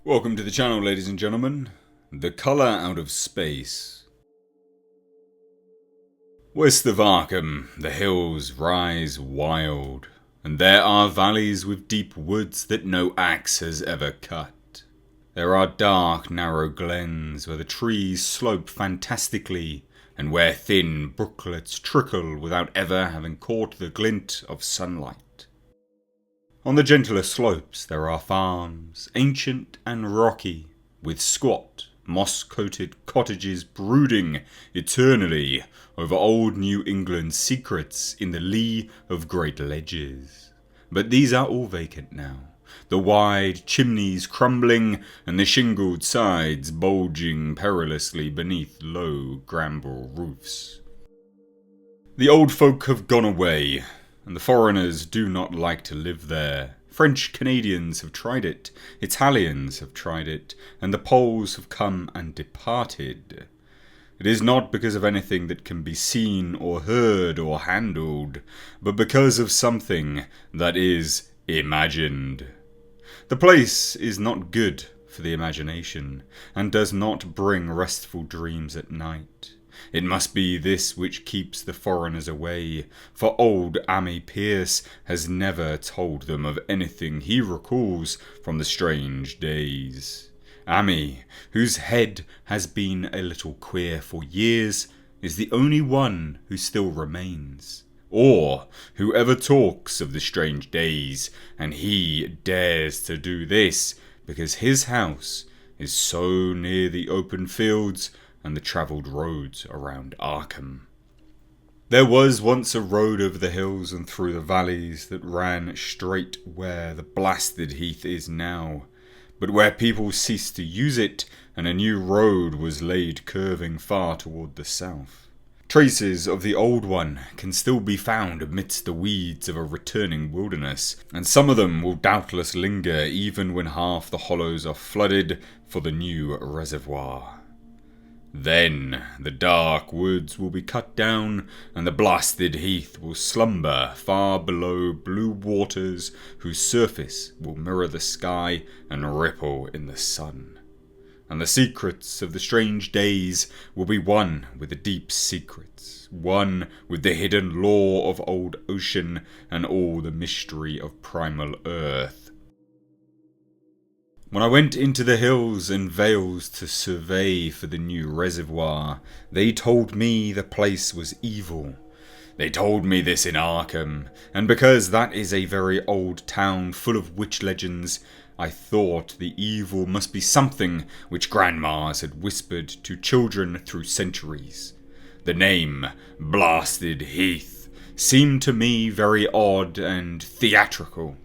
Welcome to the channel, ladies and gentlemen. The Colour Out of Space. West of Arkham, the hills rise wild, and there are valleys with deep woods that no axe has ever cut. There are dark, narrow glens where the trees slope fantastically, and where thin brooklets trickle without ever having caught the glint of sunlight. On the gentler slopes there are farms, ancient and rocky, with squat, moss-coated cottages brooding eternally over old New England secrets in the lee of great ledges. But these are all vacant now, the wide chimneys crumbling and the shingled sides bulging perilously beneath low bramble roofs. The old folk have gone away, and the foreigners do not like to live there. French Canadians have tried it, Italians have tried it, and the Poles have come and departed. It is not because of anything that can be seen or heard or handled, but because of something that is imagined. The place is not good for the imagination, and does not bring restful dreams at night. It must be this which keeps the foreigners away, for old Ammi Pierce has never told them of anything he recalls from the strange days. Ammi, whose head has been a little queer for years, is the only one who still remains, or who ever talks of the strange days, and he dares to do this because his house is so near the open fields and the travelled roads around Arkham. There was once a road over the hills and through the valleys that ran straight where the blasted heath is now, but where people ceased to use it and a new road was laid curving far toward the south. Traces of the old one can still be found amidst the weeds of a returning wilderness, and some of them will doubtless linger even when half the hollows are flooded for the new reservoir. Then the dark woods will be cut down, and the blasted heath will slumber far below blue waters whose surface will mirror the sky and ripple in the sun. And the secrets of the strange days will be one with the deep secrets, one with the hidden lore of old ocean and all the mystery of primal earth. When I went into the hills and vales to survey for the new reservoir, they told me the place was evil. They told me this in Arkham, and because that is a very old town full of witch legends, I thought the evil must be something which grandmas had whispered to children through centuries. The name, Blasted Heath, seemed to me very odd and theatrical,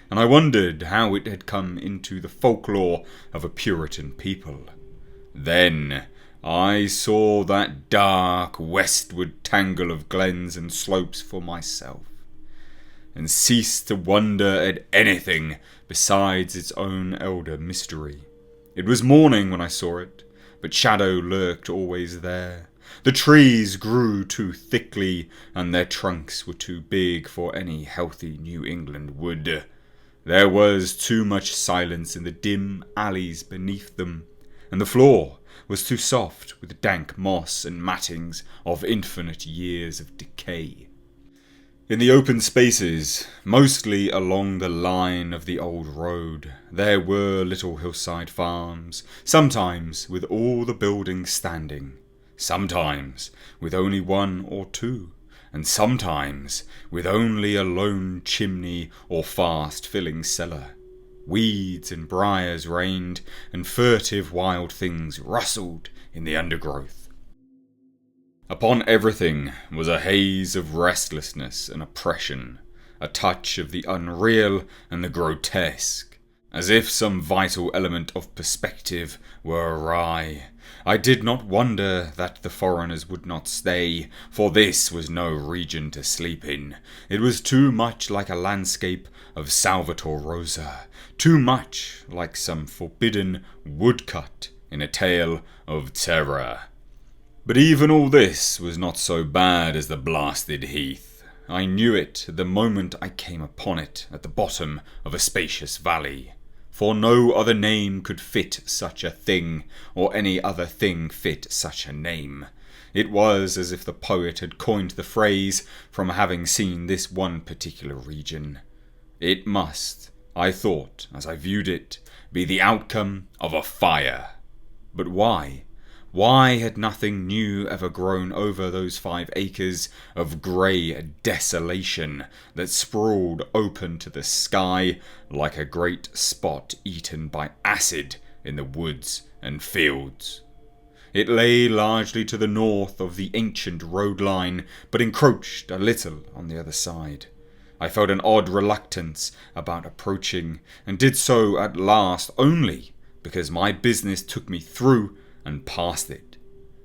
and I wondered how it had come into the folklore of a Puritan people. Then I saw that dark westward tangle of glens and slopes for myself, and ceased to wonder at anything besides its own elder mystery. It was morning when I saw it, but shadow lurked always there. The trees grew too thickly, and their trunks were too big for any healthy New England wood. There was too much silence in the dim alleys beneath them, and the floor was too soft with dank moss and mattings of infinite years of decay. In the open spaces, mostly along the line of the old road, there were little hillside farms, sometimes with all the buildings standing, sometimes with only one or two, and sometimes with only a lone chimney or fast-filling cellar. Weeds and briars reigned, and furtive wild things rustled in the undergrowth. Upon everything was a haze of restlessness and oppression, a touch of the unreal and the grotesque, as if some vital element of perspective were awry. I did not wonder that the foreigners would not stay, for this was no region to sleep in. It was too much like a landscape of Salvator Rosa, too much like some forbidden woodcut in a tale of terror. But even all this was not so bad as the blasted heath. I knew it the moment I came upon it at the bottom of a spacious valley. for no other name could fit such a thing, or any other thing fit such a name. It was as if the poet had coined the phrase from having seen this one particular region. It must, I thought, as I viewed it, be the outcome of a fire. But why? Why had nothing new ever grown over those 5 acres of grey desolation that sprawled open to the sky like a great spot eaten by acid in the woods and fields? It lay largely to the north of the ancient road line, but encroached a little on the other side. I felt an odd reluctance about approaching, and did so at last only because my business took me through and past it.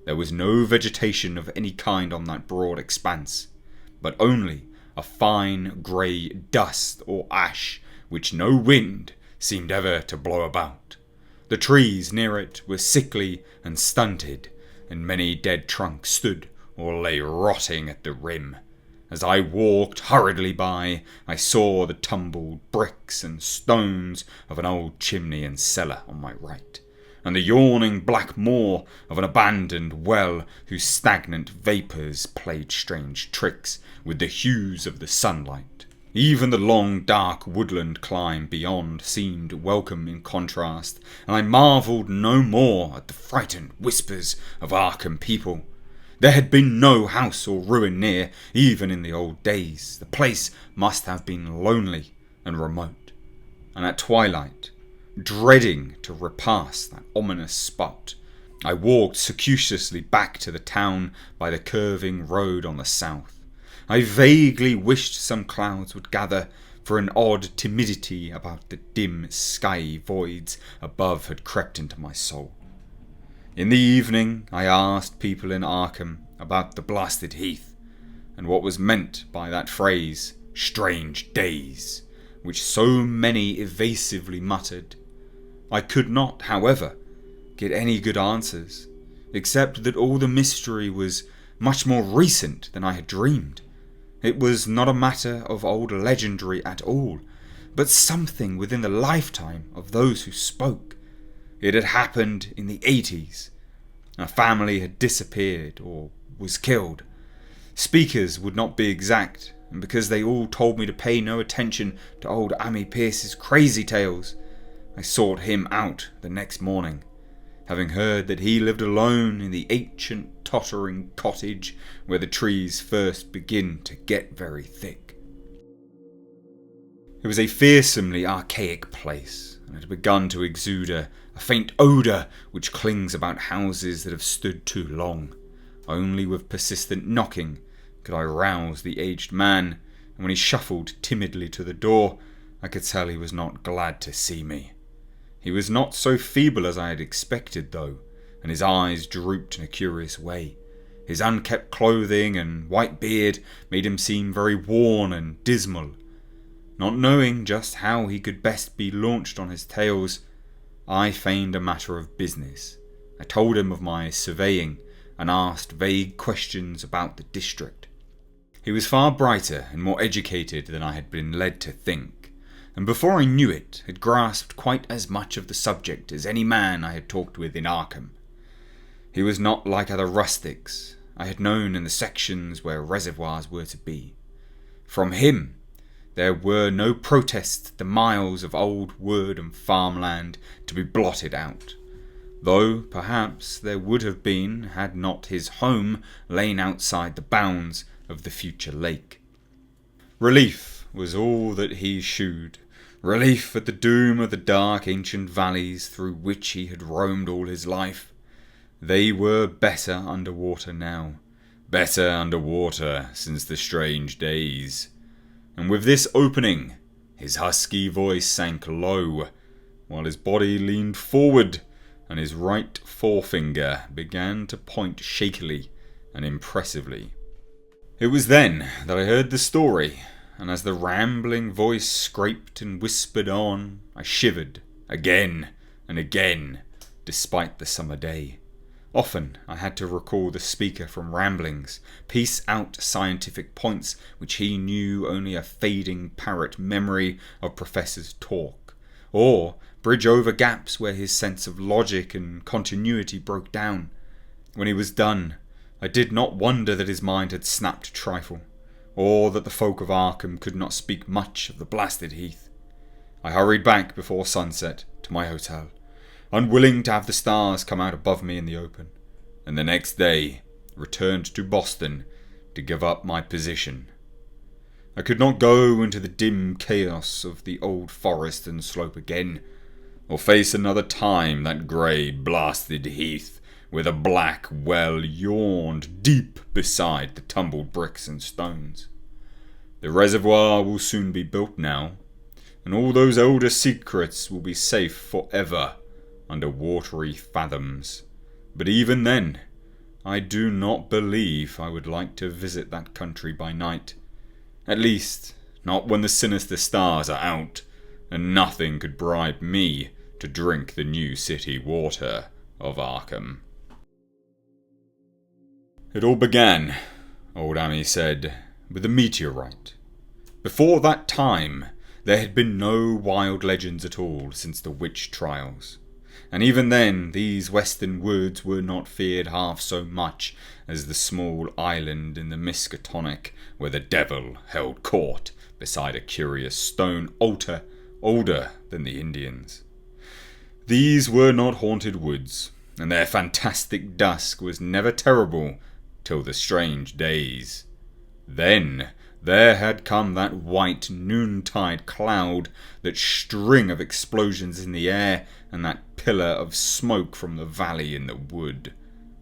There was no vegetation of any kind on that broad expanse, but only a fine grey dust or ash which no wind seemed ever to blow about. The trees near it were sickly and stunted, and many dead trunks stood or lay rotting at the rim. As I walked hurriedly by, I saw the tumbled bricks and stones of an old chimney and cellar on my right, and the yawning black maw of an abandoned well whose stagnant vapours played strange tricks with the hues of the sunlight. Even the long dark woodland climb beyond seemed welcome in contrast, and I marvelled no more at the frightened whispers of Arkham people. There had been no house or ruin near, even in the old days. The place must have been lonely and remote, and at twilight, dreading to repass that ominous spot, I walked circuitously back to the town by the curving road on the south. I vaguely wished some clouds would gather, for an odd timidity about the dim sky voids above had crept into my soul. In the evening, I asked people in Arkham about the blasted heath, and what was meant by that phrase, strange days, which so many evasively muttered. I could not, however, get any good answers, except that all the mystery was much more recent than I had dreamed. It was not a matter of old legendary at all, but something within the lifetime of those who spoke. It had happened in the 80s. A family had disappeared or was killed. Speakers would not be exact, and because they all told me to pay no attention to old Ammi Pierce's crazy tales, I sought him out the next morning, having heard that he lived alone in the ancient tottering cottage where the trees first begin to get very thick. It was a fearsomely archaic place, and had begun to exude a faint odour which clings about houses that have stood too long. Only with persistent knocking could I rouse the aged man, and when he shuffled timidly to the door, I could tell he was not glad to see me. He was not so feeble as I had expected, though, and his eyes drooped in a curious way. His unkempt clothing and white beard made him seem very worn and dismal. Not knowing just how he could best be launched on his tales, I feigned a matter of business. I told him of my surveying and asked vague questions about the district. He was far brighter and more educated than I had been led to think, and before I knew it had grasped quite as much of the subject as any man I had talked with in Arkham. He was not like other rustics I had known in the sections where reservoirs were to be. From him there were no protests the miles of old wood and farmland to be blotted out, though perhaps there would have been had not his home lain outside the bounds of the future lake. Relief was all that he shewed, relief at the doom of the dark ancient valleys through which he had roamed all his life. They were better under water now, better under water since the strange days. And with this opening, his husky voice sank low, while his body leaned forward, and his right forefinger began to point shakily and impressively. It was then that I heard the story, and as the rambling voice scraped and whispered on, I shivered again and again, despite the summer day. Often I had to recall the speaker from ramblings, piece out scientific points which he knew only a fading parrot memory of professors' talk, or bridge over gaps where his sense of logic and continuity broke down. When he was done, I did not wonder that his mind had snapped a trifle, or that the folk of Arkham could not speak much of the blasted heath. I hurried back before sunset to my hotel, unwilling to have the stars come out above me in the open, and the next day returned to Boston to give up my position. I could not go into the dim chaos of the old forest and slope again, or face another time that grey blasted heath where the black well yawned deep beside the tumbled bricks and stones. The reservoir will soon be built now, and all those older secrets will be safe forever under watery fathoms. But even then, I do not believe I would like to visit that country by night. At least, not when the sinister stars are out, and nothing could bribe me to drink the new city water of Arkham. It all began, old Amy said, with a meteorite. Before that time, there had been no wild legends at all since the witch trials. And even then, these western woods were not feared half so much as the small island in the Miskatonic where the devil held court beside a curious stone altar older than the Indians. These were not haunted woods, and their fantastic dusk was never terrible till the strange days. Then there had come that white noontide cloud, that string of explosions in the air, and that pillar of smoke from the valley in the wood.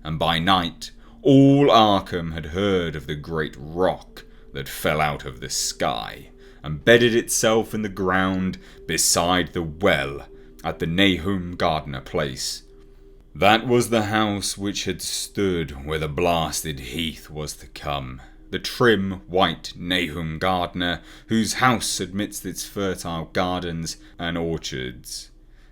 And by night, all Arkham had heard of the great rock that fell out of the sky, and bedded itself in the ground beside the well at the Nahum Gardner place. That was the house which had stood where the blasted heath was to come. The trim, white Nahum Gardner, whose house admits its fertile gardens and orchards.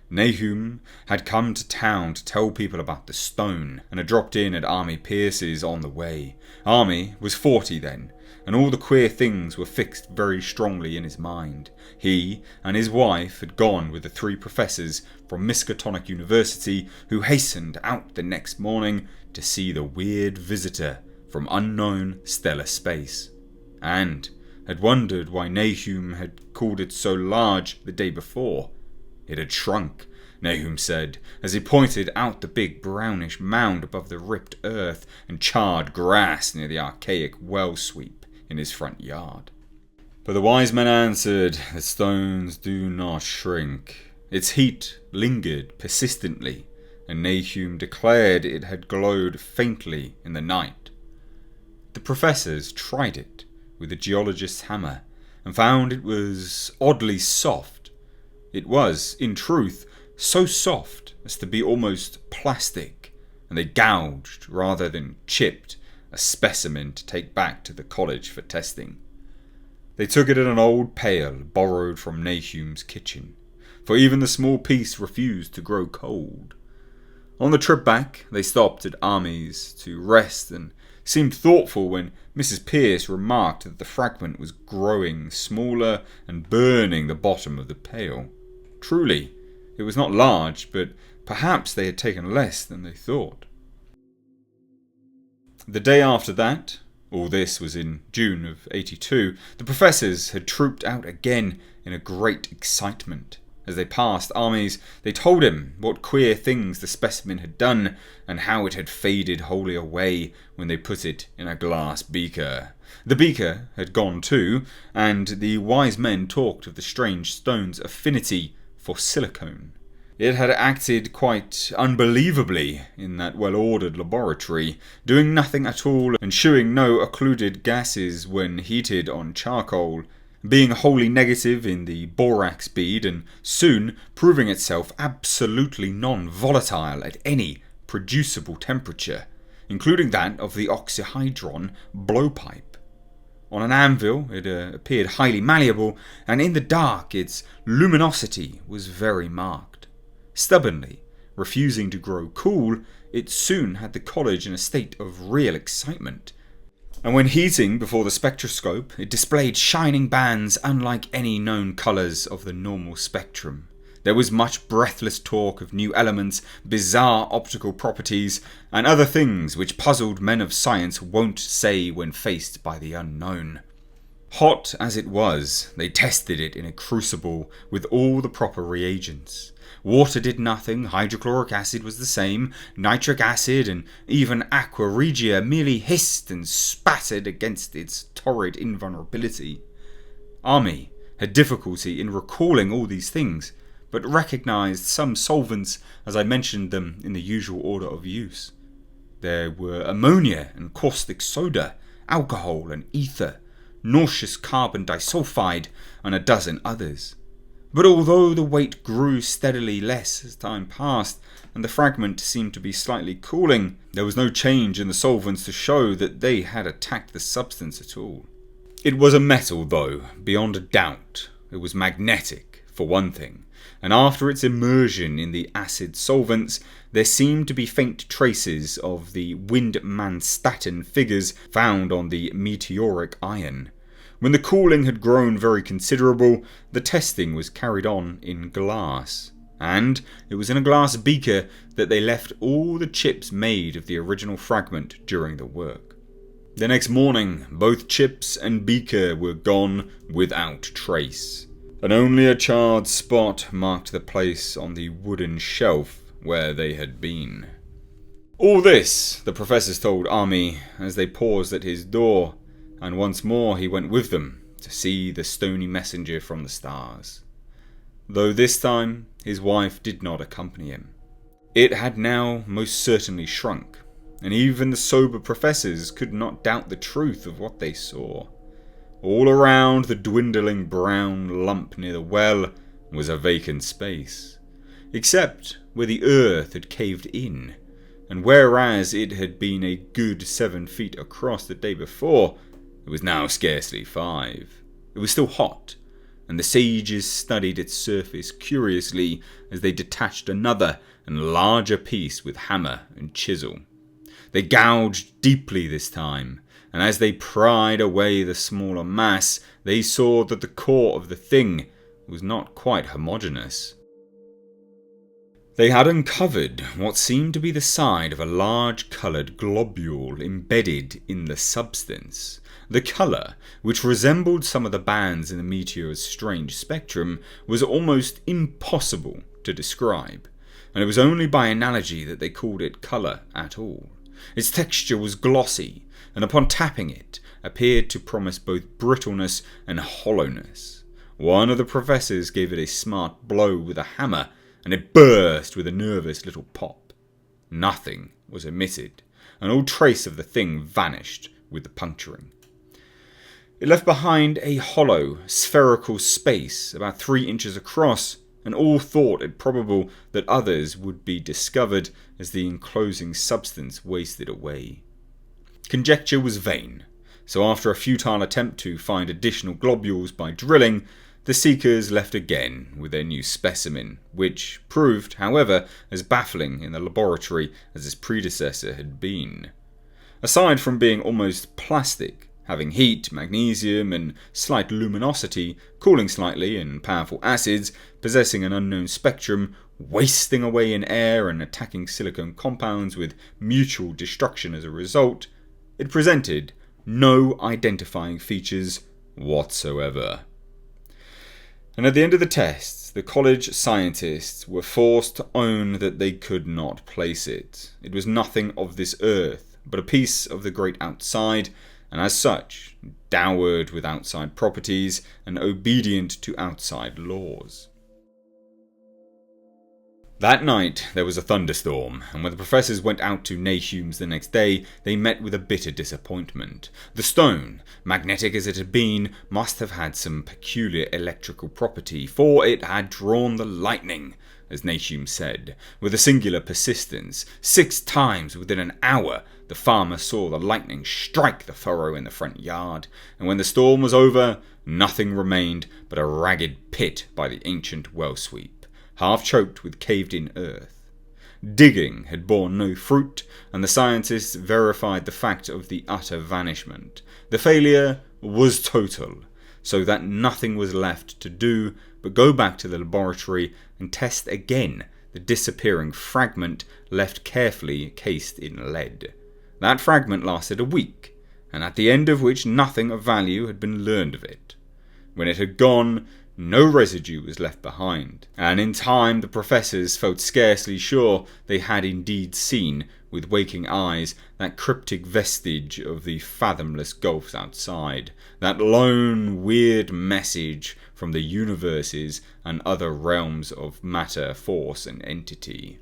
Nahum had come to town to tell people about the stone, and had dropped in at Army Pierce's on the way. Army was 40 then, and all the queer things were fixed very strongly in his mind. He and his wife had gone with the 3 professors from Miskatonic University, who hastened out the next morning to see the weird visitor from unknown stellar space, and had wondered why Nahum had called it so large the day before. It had shrunk, Nahum said, as he pointed out the big brownish mound above the ripped earth and charred grass near the archaic well sweep in his front yard. But the wise men answered that stones do not shrink. Its heat lingered persistently, and Nahum declared it had glowed faintly in the night. The professors tried it with a geologist's hammer, and found it was oddly soft. It was, in truth, so soft as to be almost plastic, and they gouged, rather than chipped, a specimen to take back to the college for testing. They took it in an old pail borrowed from Nahum's kitchen, for even the small piece refused to grow cold. On the trip back, they stopped at Army's to rest and seemed thoughtful when Mrs. Pierce remarked that the fragment was growing smaller and burning the bottom of the pail. Truly, it was not large, but perhaps they had taken less than they thought. The day after that, all this was in June of '82, the professors had trooped out again in a great excitement. As they passed Army's, they told him what queer things the specimen had done, and how it had faded wholly away when they put it in a glass beaker. The beaker had gone too, and the wise men talked of the strange stone's affinity for silicone. It had acted quite unbelievably in that well-ordered laboratory, doing nothing at all and shewing no occluded gases when heated on charcoal, being wholly negative in the borax bead, and soon proving itself absolutely non-volatile at any producible temperature, including that of the oxyhydron blowpipe. On an anvil it appeared highly malleable, and in the dark its luminosity was very marked. Stubbornly refusing to grow cool, it soon had the college in a state of real excitement, and when heating before the spectroscope, it displayed shining bands unlike any known colours of the normal spectrum. There was much breathless talk of new elements, bizarre optical properties, and other things which puzzled men of science won't say when faced by the unknown. Hot as it was, they tested it in a crucible with all the proper reagents. Water did nothing, hydrochloric acid was the same, nitric acid and even aqua regia merely hissed and spattered against its torrid invulnerability. Army had difficulty in recalling all these things, but recognised some solvents as I mentioned them in the usual order of use. There were ammonia and caustic soda, alcohol and ether, nauseous carbon disulfide, and a dozen others. But although the weight grew steadily less as time passed, and the fragment seemed to be slightly cooling, there was no change in the solvents to show that they had attacked the substance at all. It was a metal, though, beyond a doubt. It was magnetic, for one thing, and after its immersion in the acid solvents, there seemed to be faint traces of the Windmanstatten figures found on the meteoric iron. When the cooling had grown very considerable, the testing was carried on in glass, and it was in a glass beaker that they left all the chips made of the original fragment during the work. The next morning, both chips and beaker were gone without trace, and only a charred spot marked the place on the wooden shelf where they had been. All this the professors told Army as they paused at his door, and once more he went with them to see the stony messenger from the stars. Though this time his wife did not accompany him. It had now most certainly shrunk, and even the sober professors could not doubt the truth of what they saw. All around the dwindling brown lump near the well was a vacant space, except where the earth had caved in, and whereas it had been a good 7 feet across the day before, it was now scarcely 5. It was still hot, and the sages studied its surface curiously as they detached another and larger piece with hammer and chisel. They gouged deeply this time, and as they pried away the smaller mass, they saw that the core of the thing was not quite homogeneous. They had uncovered what seemed to be the side of a large coloured globule embedded in the substance. The colour, which resembled some of the bands in the meteor's strange spectrum, was almost impossible to describe, and it was only by analogy that they called it colour at all. Its texture was glossy, and upon tapping it, appeared to promise both brittleness and hollowness. One of the professors gave it a smart blow with a hammer, and it burst with a nervous little pop. Nothing was emitted, and all trace of the thing vanished with the puncturing. It left behind a hollow, spherical space about 3 inches across, and all thought it probable that others would be discovered as the enclosing substance wasted away. Conjecture was vain, so after a futile attempt to find additional globules by drilling, the seekers left again with their new specimen, which proved, however, as baffling in the laboratory as its predecessor had been. Aside from being almost plastic, having heat, magnesium, and slight luminosity, cooling slightly, and powerful acids, possessing an unknown spectrum, wasting away in air and attacking silicon compounds with mutual destruction as a result, it presented no identifying features whatsoever. And at the end of the tests, the college scientists were forced to own that they could not place it. It was nothing of this earth, but a piece of the great outside, and as such, dowered with outside properties and obedient to outside laws. That night there was a thunderstorm, and when the professors went out to Nahum's the next day, they met with a bitter disappointment. The stone, magnetic as it had been, must have had some peculiar electrical property, for it had drawn the lightning, as Nahum said, with a singular persistence. 6 times within an hour the farmer saw the lightning strike the furrow in the front yard, and when the storm was over, nothing remained but a ragged pit by the ancient well sweep, half choked with caved-in earth. Digging had borne no fruit, and the scientists verified the fact of the utter vanishment. The failure was total, so that nothing was left to do but go back to the laboratory and test again the disappearing fragment left carefully cased in lead. That fragment lasted a week, and at the end of which nothing of value had been learned of it. When it had gone, no residue was left behind, and in time the professors felt scarcely sure they had indeed seen, with waking eyes, that cryptic vestige of the fathomless gulfs outside, that lone, weird message from the universes and other realms of matter, force, and entity.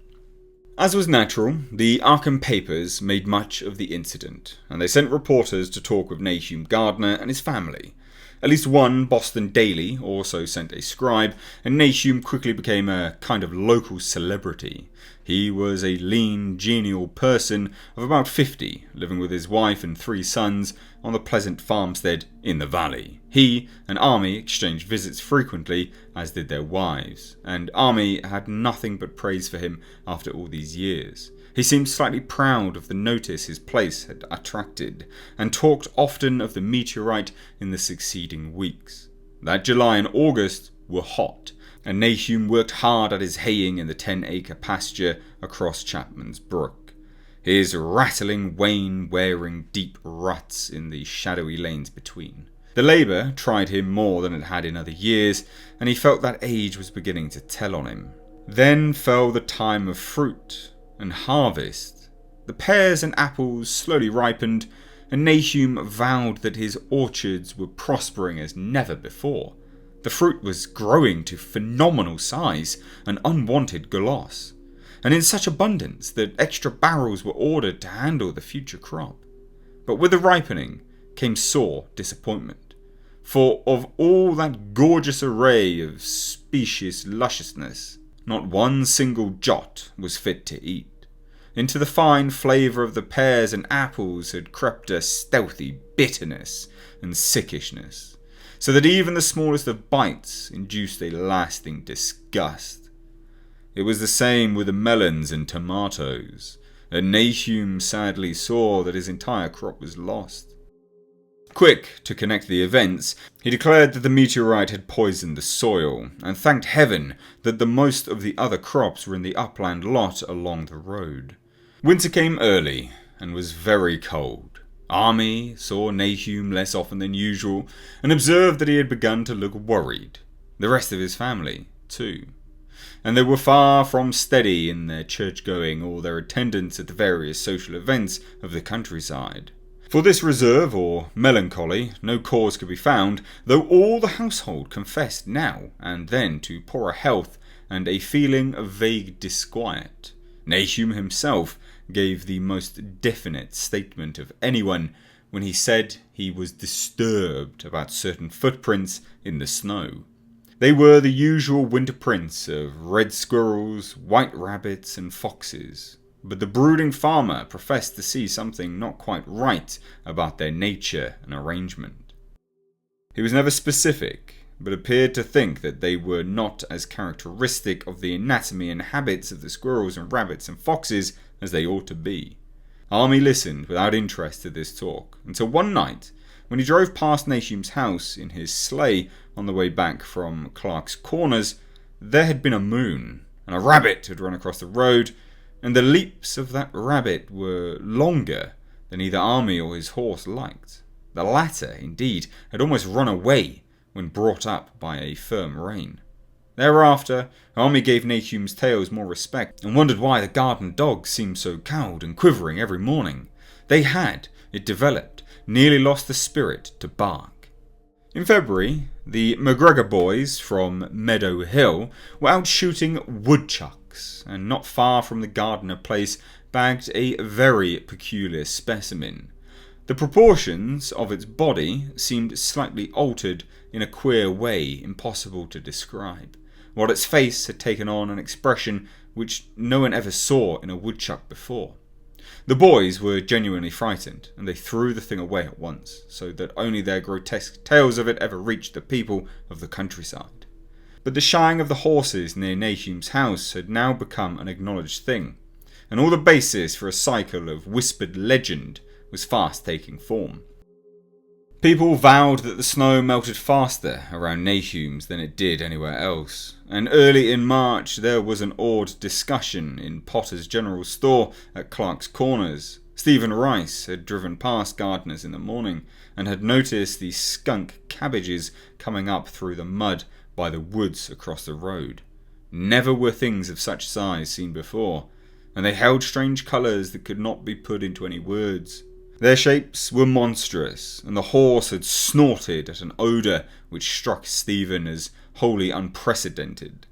As was natural, the Arkham papers made much of the incident, and they sent reporters to talk with Nahum Gardner and his family. At least one Boston daily also sent a scribe, and Nahum quickly became a kind of local celebrity. He was a lean, genial person of about 50, living with his wife and 3 sons on the pleasant farmstead in the valley. He and Army exchanged visits frequently, as did their wives, and Army had nothing but praise for him after all these years. He seemed slightly proud of the notice his place had attracted, and talked often of the meteorite in the succeeding weeks. That July and August were hot, and Nahum worked hard at his haying in the 10-acre pasture across Chapman's Brook, his rattling wain wearing deep ruts in the shadowy lanes between. The labour tried him more than it had in other years, and he felt that age was beginning to tell on him. Then fell the time of fruit and harvest. The pears and apples slowly ripened, and Nahum vowed that his orchards were prospering as never before. The fruit was growing to phenomenal size and unwanted gloss, and in such abundance that extra barrels were ordered to handle the future crop. But with the ripening came sore disappointment, for of all that gorgeous array of specious lusciousness, not one single jot was fit to eat. Into the fine flavour of the pears and apples had crept a stealthy bitterness and sickishness, so that even the smallest of bites induced a lasting disgust. It was the same with the melons and tomatoes, and Nahum sadly saw that his entire crop was lost. Quick to connect the events, he declared that the meteorite had poisoned the soil, and thanked heaven that the most of the other crops were in the upland lot along the road. Winter came early, and was very cold. Army saw Nahum less often than usual, and observed that he had begun to look worried. The rest of his family, too. And they were far from steady in their church-going or their attendance at the various social events of the countryside. For this reserve or melancholy no cause could be found, though all the household confessed now and then to poorer health and a feeling of vague disquiet. Nahum himself gave the most definite statement of anyone when he said he was disturbed about certain footprints in the snow. They were the usual winter prints of red squirrels, white rabbits, and foxes. But the brooding farmer professed to see something not quite right about their nature and arrangement. He was never specific, but appeared to think that they were not as characteristic of the anatomy and habits of the squirrels and rabbits and foxes as they ought to be. Army listened without interest to this talk, until one night, when he drove past Nahum's house in his sleigh on the way back from Clark's Corners, there had been a moon, and a rabbit had run across the road, and the leaps of that rabbit were longer than either Army or his horse liked. The latter, indeed, had almost run away when brought up by a firm rein. Thereafter, Army gave Nahum's tales more respect, and wondered why the garden dogs seemed so cowed and quivering every morning. They had, it developed, nearly lost the spirit to bark. In February, the McGregor boys from Meadow Hill were out shooting woodchucks, and not far from the Gardner place bagged a very peculiar specimen. The proportions of its body seemed slightly altered in a queer way impossible to describe, while its face had taken on an expression which no one ever saw in a woodchuck before. The boys were genuinely frightened, and they threw the thing away at once, so that only their grotesque tales of it ever reached the people of the countryside. But the shying of the horses near Nahum's house had now become an acknowledged thing, and all the basis for a cycle of whispered legend was fast taking form. People vowed that the snow melted faster around Nahum's than it did anywhere else, and early in March there was an awed discussion in Potter's General Store at Clark's Corners. Stephen Rice had driven past Gardner's in the morning and had noticed the skunk cabbages coming up through the mud by the woods across the road. Never were things of such size seen before, and they held strange colours that could not be put into any words. Their shapes were monstrous, and the horse had snorted at an odour which struck Stephen as wholly unprecedented.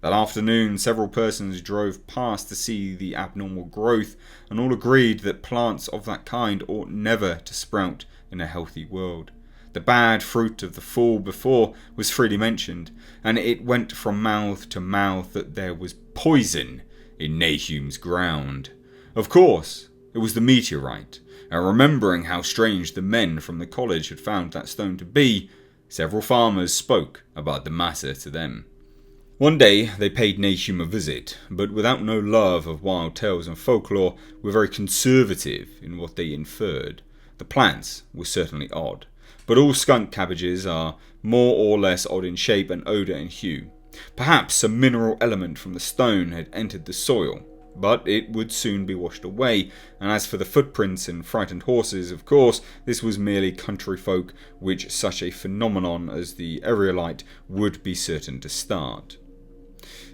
That afternoon, several persons drove past to see the abnormal growth, and all agreed that plants of that kind ought never to sprout in a healthy world. The bad fruit of the fall before was freely mentioned, and it went from mouth to mouth that there was poison in Nahum's ground. Of course, it was the meteorite, and remembering how strange the men from the college had found that stone to be, several farmers spoke about the matter to them. One day they paid Nahum a visit, but without no love of wild tales and folklore, were very conservative in what they inferred. The plants were certainly odd, but all skunk cabbages are more or less odd in shape and odour and hue. Perhaps a mineral element from the stone had entered the soil, but it would soon be washed away, and as for the footprints and frightened horses, of course, this was merely country folk which such a phenomenon as the aerolite would be certain to start.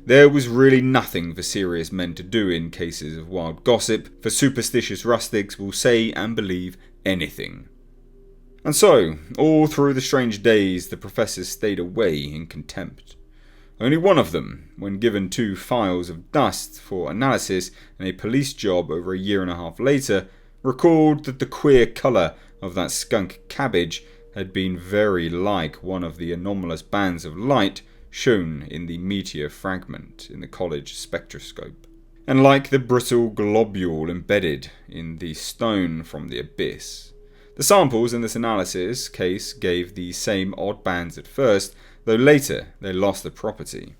There was really nothing for serious men to do in cases of wild gossip, for superstitious rustics will say and believe anything. And so, all through the strange days, the professors stayed away in contempt. Only one of them, when given 2 files of dust for analysis and a police job over a year and a half later, recalled that the queer colour of that skunk cabbage had been very like one of the anomalous bands of light shown in the meteor fragment in the college spectroscope, and like the brittle globule embedded in the stone from the abyss. The samples in this analysis case gave the same odd bands at first, though later they lost the property.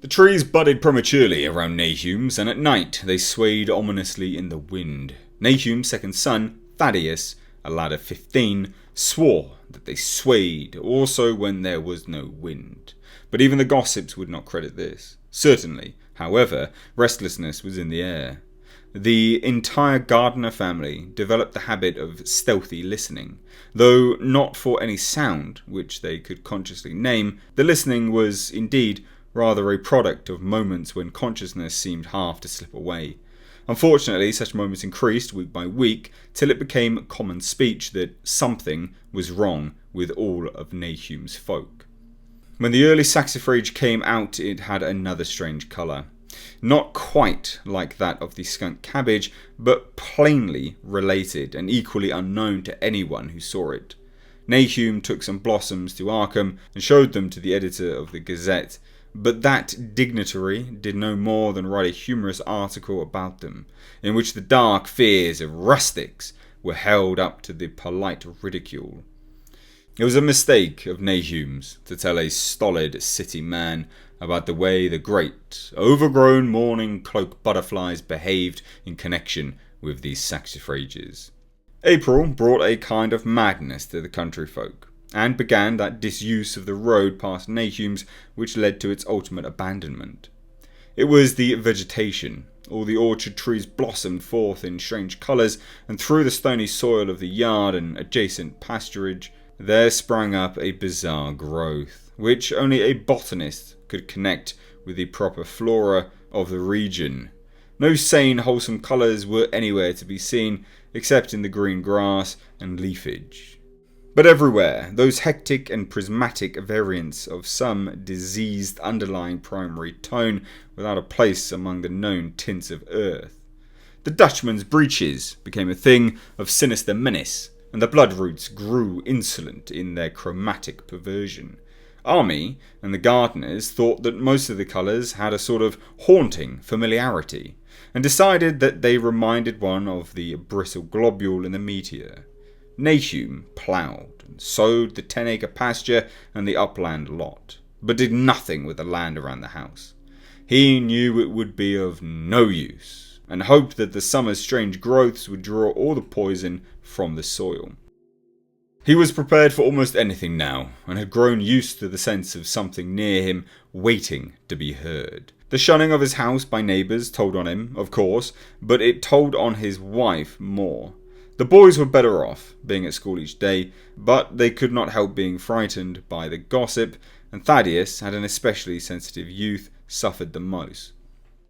The trees budded prematurely around Nahum's, and at night they swayed ominously in the wind. Nahum's second son, Thaddeus, a lad of 15, swore that they swayed also when there was no wind. But even the gossips would not credit this. Certainly, however, restlessness was in the air. The entire Gardner family developed the habit of stealthy listening. Though not for any sound which they could consciously name, the listening was, indeed, rather a product of moments when consciousness seemed half to slip away. Unfortunately, such moments increased week by week, till it became common speech that something was wrong with all of Nahum's folk. When the early saxifrage came out, it had another strange colour. Not quite like that of the skunk cabbage, but plainly related and equally unknown to anyone who saw it. Nahum took some blossoms to Arkham and showed them to the editor of the Gazette, but that dignitary did no more than write a humorous article about them, in which the dark fears of rustics were held up to the polite ridicule. It was a mistake of Nahum's to tell a stolid city man about the way the great, overgrown morning cloak butterflies behaved in connection with these saxifrages. April brought a kind of madness to the country folk, and began that disuse of the road past Nahum's which led to its ultimate abandonment. It was the vegetation. All the orchard trees blossomed forth in strange colours, and through the stony soil of the yard and adjacent pasturage there sprang up a bizarre growth, which only a botanist could connect with the proper flora of the region. No sane, wholesome colours were anywhere to be seen, except in the green grass and leafage. But everywhere, those hectic and prismatic variants of some diseased underlying primary tone without a place among the known tints of earth. The Dutchman's breeches became a thing of sinister menace, and the bloodroots grew insolent in their chromatic perversion. Army and the Gardners thought that most of the colours had a sort of haunting familiarity, and decided that they reminded one of the brittle globule in the meteor. Nahum ploughed and sowed the 10-acre pasture and the upland lot, but did nothing with the land around the house. He knew it would be of no use, and hoped that the summer's strange growths would draw all the poison from the soil. He was prepared for almost anything now, and had grown used to the sense of something near him waiting to be heard. The shunning of his house by neighbours told on him, of course, but it told on his wife more. The boys were better off, being at school each day, but they could not help being frightened by the gossip, and Thaddeus, had an especially sensitive youth, suffered the most.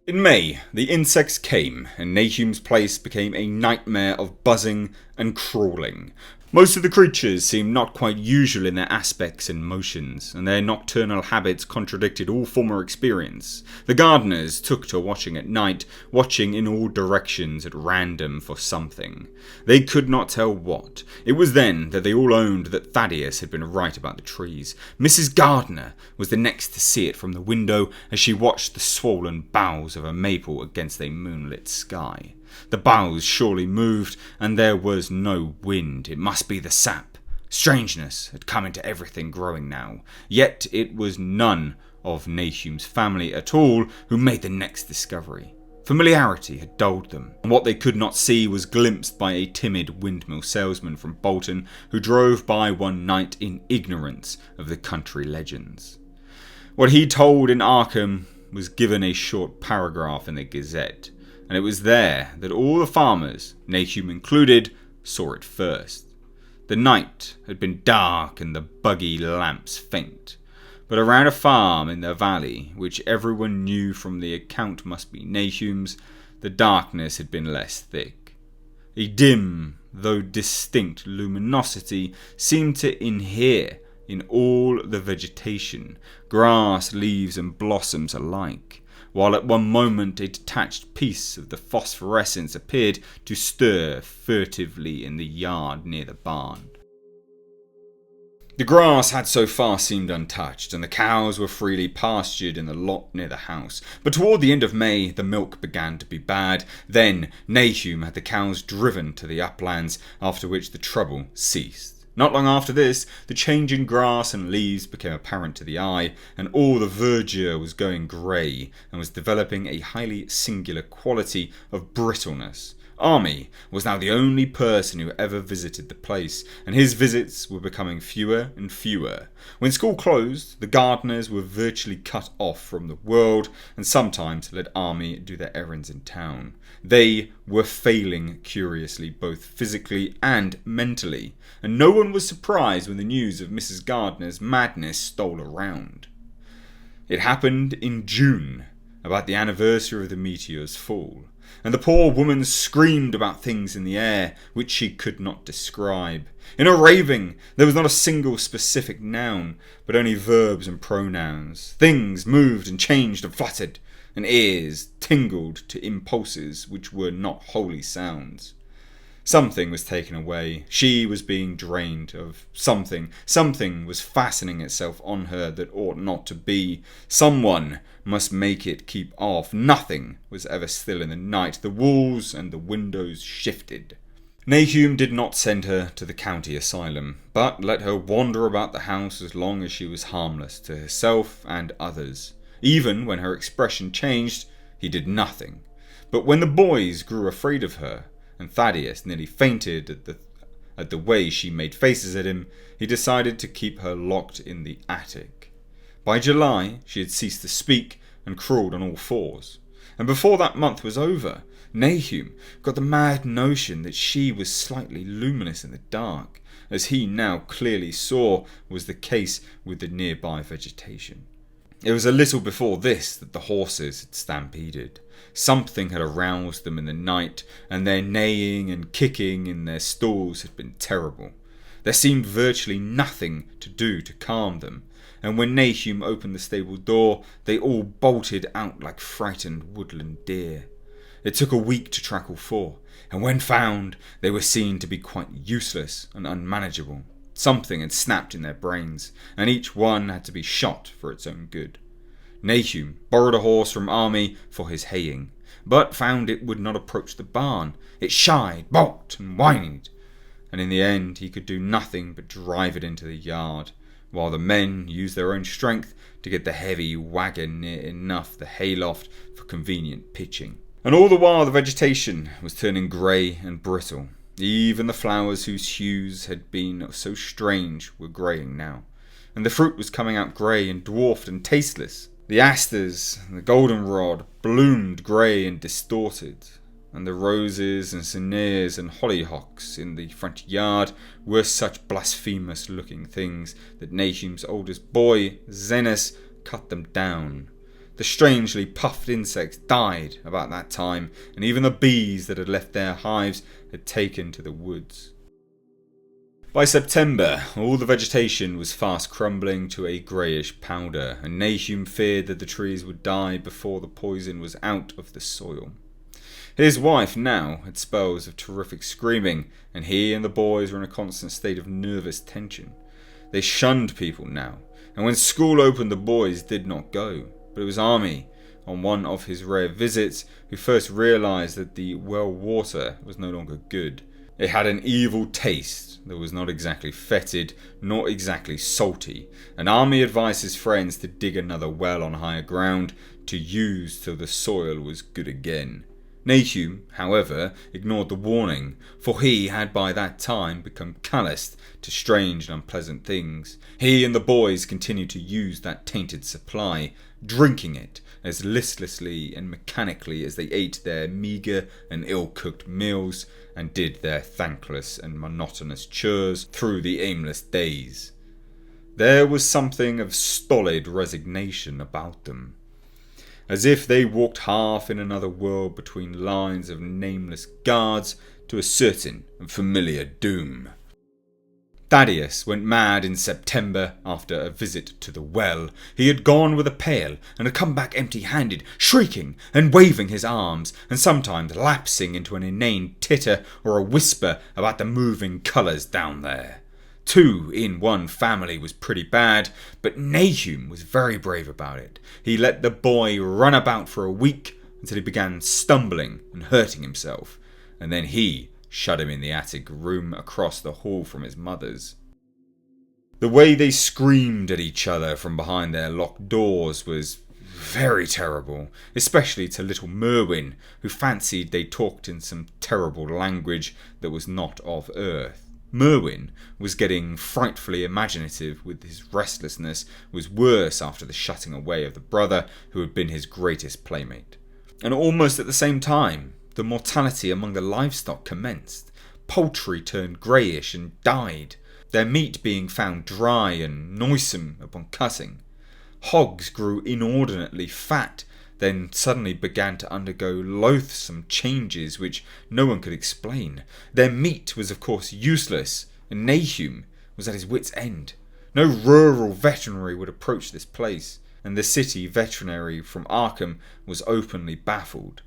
In May, the insects came, and Nahum's place became a nightmare of buzzing and crawling. Most of the creatures seemed not quite usual in their aspects and motions, and their nocturnal habits contradicted all former experience. The gardeners took to watching at night, watching in all directions at random for something. They could not tell what. It was then that they all owned that Thaddeus had been right about the trees. Mrs. Gardner was the next to see it from the window as she watched the swollen boughs of a maple against a moonlit sky. The boughs surely moved, and there was no wind. It must be the sap. Strangeness had come into everything growing now. Yet it was none of Nahum's family at all who made the next discovery. Familiarity had dulled them, and what they could not see was glimpsed by a timid windmill salesman from Bolton who drove by one night in ignorance of the country legends. What he told in Arkham was given a short paragraph in the Gazette, and it was there that all the farmers, Nahum included, saw it first. The night had been dark and the buggy lamps faint, but around a farm in the valley, which everyone knew from the account must be Nahum's, the darkness had been less thick. A dim, though distinct luminosity seemed to inhere in all the vegetation, grass, leaves and blossoms alike, while at one moment a detached piece of the phosphorescence appeared to stir furtively in the yard near the barn. The grass had so far seemed untouched, and the cows were freely pastured in the lot near the house. But toward the end of May, the milk began to be bad. Then Nahum had the cows driven to the uplands, after which the trouble ceased. Not long after this, the change in grass and leaves became apparent to the eye, and all the verdure was going grey, and was developing a highly singular quality of brittleness. Army was now the only person who ever visited the place, and his visits were becoming fewer and fewer. When school closed, the gardeners were virtually cut off from the world, and sometimes let Army do their errands in town. They were failing curiously, both physically and mentally, and no one was surprised when the news of Mrs. Gardner's madness stole around. It happened in June, about the anniversary of the meteor's fall, and the poor woman screamed about things in the air which she could not describe. In her raving, there was not a single specific noun, but only verbs and pronouns. Things moved and changed and fluttered, and ears tingled to impulses which were not wholly sounds. Something was taken away. She was being drained of something. Something was fastening itself on her that ought not to be. Someone must make it keep off. Nothing was ever still in the night. The walls and the windows shifted. Nahum did not send her to the county asylum, but let her wander about the house as long as she was harmless to herself and others. Even when her expression changed, he did nothing. But when the boys grew afraid of her, and Thaddeus nearly fainted at the way she made faces at him, he decided to keep her locked in the attic. By July, she had ceased to speak and crawled on all fours. And before that month was over, Nahum got the mad notion that she was slightly luminous in the dark, as he now clearly saw was the case with the nearby vegetation. It was a little before this that the horses had stampeded. Something had aroused them in the night, and their neighing and kicking in their stalls had been terrible. There seemed virtually nothing to do to calm them, and when Nahum opened the stable door, they all bolted out like frightened woodland deer. It took a week to track all four, and when found, they were seen to be quite useless and unmanageable. Something had snapped in their brains, and each one had to be shot for its own good. Nahum borrowed a horse from Army for his haying, but found it would not approach the barn. It shied, balked, and whined, and in the end he could do nothing but drive it into the yard, while the men used their own strength to get the heavy wagon near enough the hayloft for convenient pitching. And all the while the vegetation was turning grey and brittle, Even the flowers whose hues had been so strange were greying now, and the fruit was coming out grey and dwarfed and tasteless. The asters and the goldenrod bloomed grey and distorted, and the roses and cineres and hollyhocks in the front yard were such blasphemous-looking things that Nahum's oldest boy, Zenas, cut them down. The strangely puffed insects died about that time, and even the bees that had left their hives had taken to the woods. By September, all the vegetation was fast crumbling to a greyish powder, and Nahum feared that the trees would die before the poison was out of the soil. His wife now had spells of terrific screaming, and he and the boys were in a constant state of nervous tension. They shunned people now, and when school opened the boys did not go, but it was Army, on one of his rare visits, who first realised that the well water was no longer good. It had an evil taste that was not exactly fetid, nor exactly salty, and Army advised his friends to dig another well on higher ground to use till the soil was good again. Nahum, however, ignored the warning, for he had by that time become calloused to strange and unpleasant things. He and the boys continued to use that tainted supply, drinking it as listlessly and mechanically as they ate their meagre and ill-cooked meals and did their thankless and monotonous chores through the aimless days. There was something of stolid resignation about them, as if they walked half in another world between lines of nameless guards to a certain and familiar doom. Thaddeus went mad in September after a visit to the well. He had gone with a pail and had come back empty-handed, shrieking and waving his arms, and sometimes lapsing into an inane titter or a whisper about the moving colours down there. 2 in one family was pretty bad, but Nahum was very brave about it. He let the boy run about for a week until he began stumbling and hurting himself, and then he shut him in the attic room across the hall from his mother's. The way they screamed at each other from behind their locked doors was very terrible, especially to little Merwin, who fancied they talked in some terrible language that was not of earth. Merwin was getting frightfully imaginative with his restlessness, was worse after the shutting away of the brother who had been his greatest playmate. And almost at the same time, the mortality among the livestock commenced. Poultry turned greyish and died, their meat being found dry and noisome upon cutting. Hogs grew inordinately fat, then suddenly began to undergo loathsome changes which no one could explain. Their meat was of course useless, and Nahum was at his wit's end. No rural veterinary would approach this place, and the city veterinary from Arkham was openly baffled.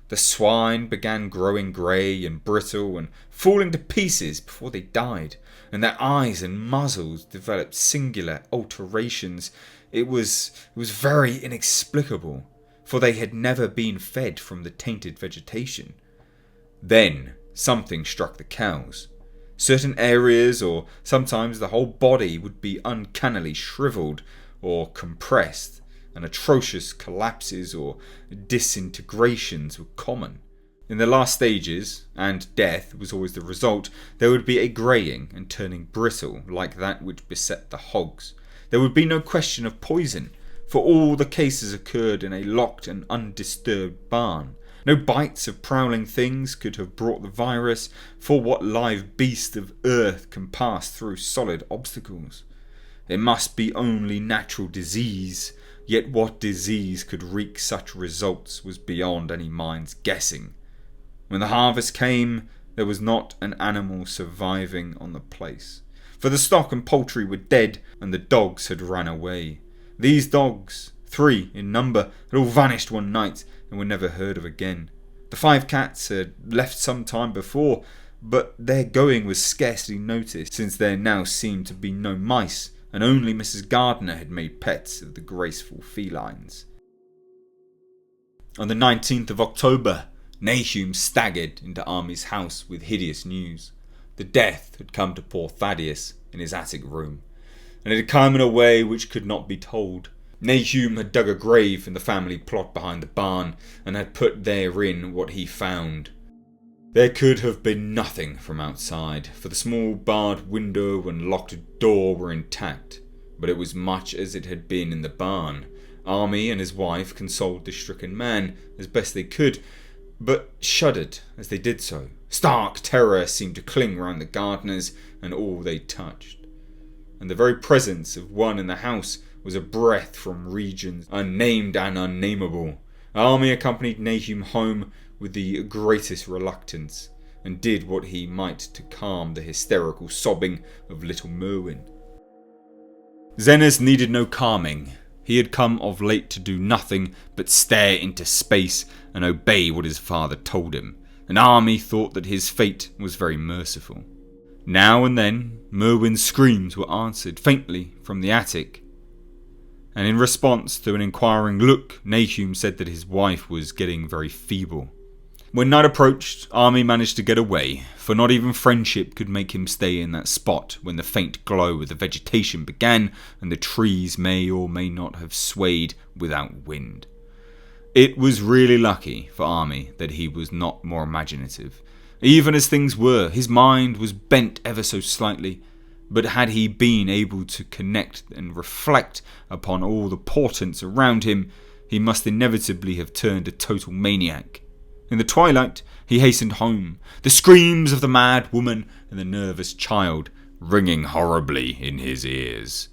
The swine began growing grey and brittle and falling to pieces before they died, and their eyes and muzzles developed singular alterations. It was very inexplicable, for they had never been fed from the tainted vegetation. Then something struck the cows. Certain areas, or sometimes the whole body, would be uncannily shriveled or compressed, and atrocious collapses or disintegrations were common. In the last stages, and death was always the result, there would be a greying and turning brittle like that which beset the hogs. There would be no question of poison, for all the cases occurred in a locked and undisturbed barn. No bites of prowling things could have brought the virus, for what live beast of earth can pass through solid obstacles? It must be only natural disease, yet what disease could wreak such results was beyond any mind's guessing. When the harvest came, there was not an animal surviving on the place, for the stock and poultry were dead, and the dogs had run away. These dogs, 3 in number, had all vanished one night and were never heard of again. The 5 cats had left some time before, but their going was scarcely noticed, since there now seemed to be no mice, and only Mrs. Gardner had made pets of the graceful felines. On the 19th of October, Nahum staggered into Army's house with hideous news. The death had come to poor Thaddeus in his attic room, and it had come in a way which could not be told. Nahum had dug a grave in the family plot behind the barn, and had put therein what he found. There could have been nothing from outside, for the small barred window and locked door were intact, but it was much as it had been in the barn. Army and his wife consoled the stricken man as best they could, but shuddered as they did so. Stark terror seemed to cling round the Gardners and all they touched, and the very presence of one in the house was a breath from regions unnamed and unnameable. Army accompanied Nahum home with the greatest reluctance, and did what he might to calm the hysterical sobbing of little Merwin. Zenas needed no calming. He had come of late to do nothing but stare into space and obey what his father told him, and Army thought that his fate was very merciful. Now and then, Merwin's screams were answered faintly from the attic, and in response to an inquiring look, Nahum said that his wife was getting very feeble. When night approached, Army managed to get away, for not even friendship could make him stay in that spot when the faint glow of the vegetation began and the trees may or may not have swayed without wind. It was really lucky for Army that he was not more imaginative. Even as things were, his mind was bent ever so slightly, but had he been able to connect and reflect upon all the portents around him, he must inevitably have turned a total maniac. In the twilight, he hastened home, the screams of the mad woman and the nervous child ringing horribly in his ears.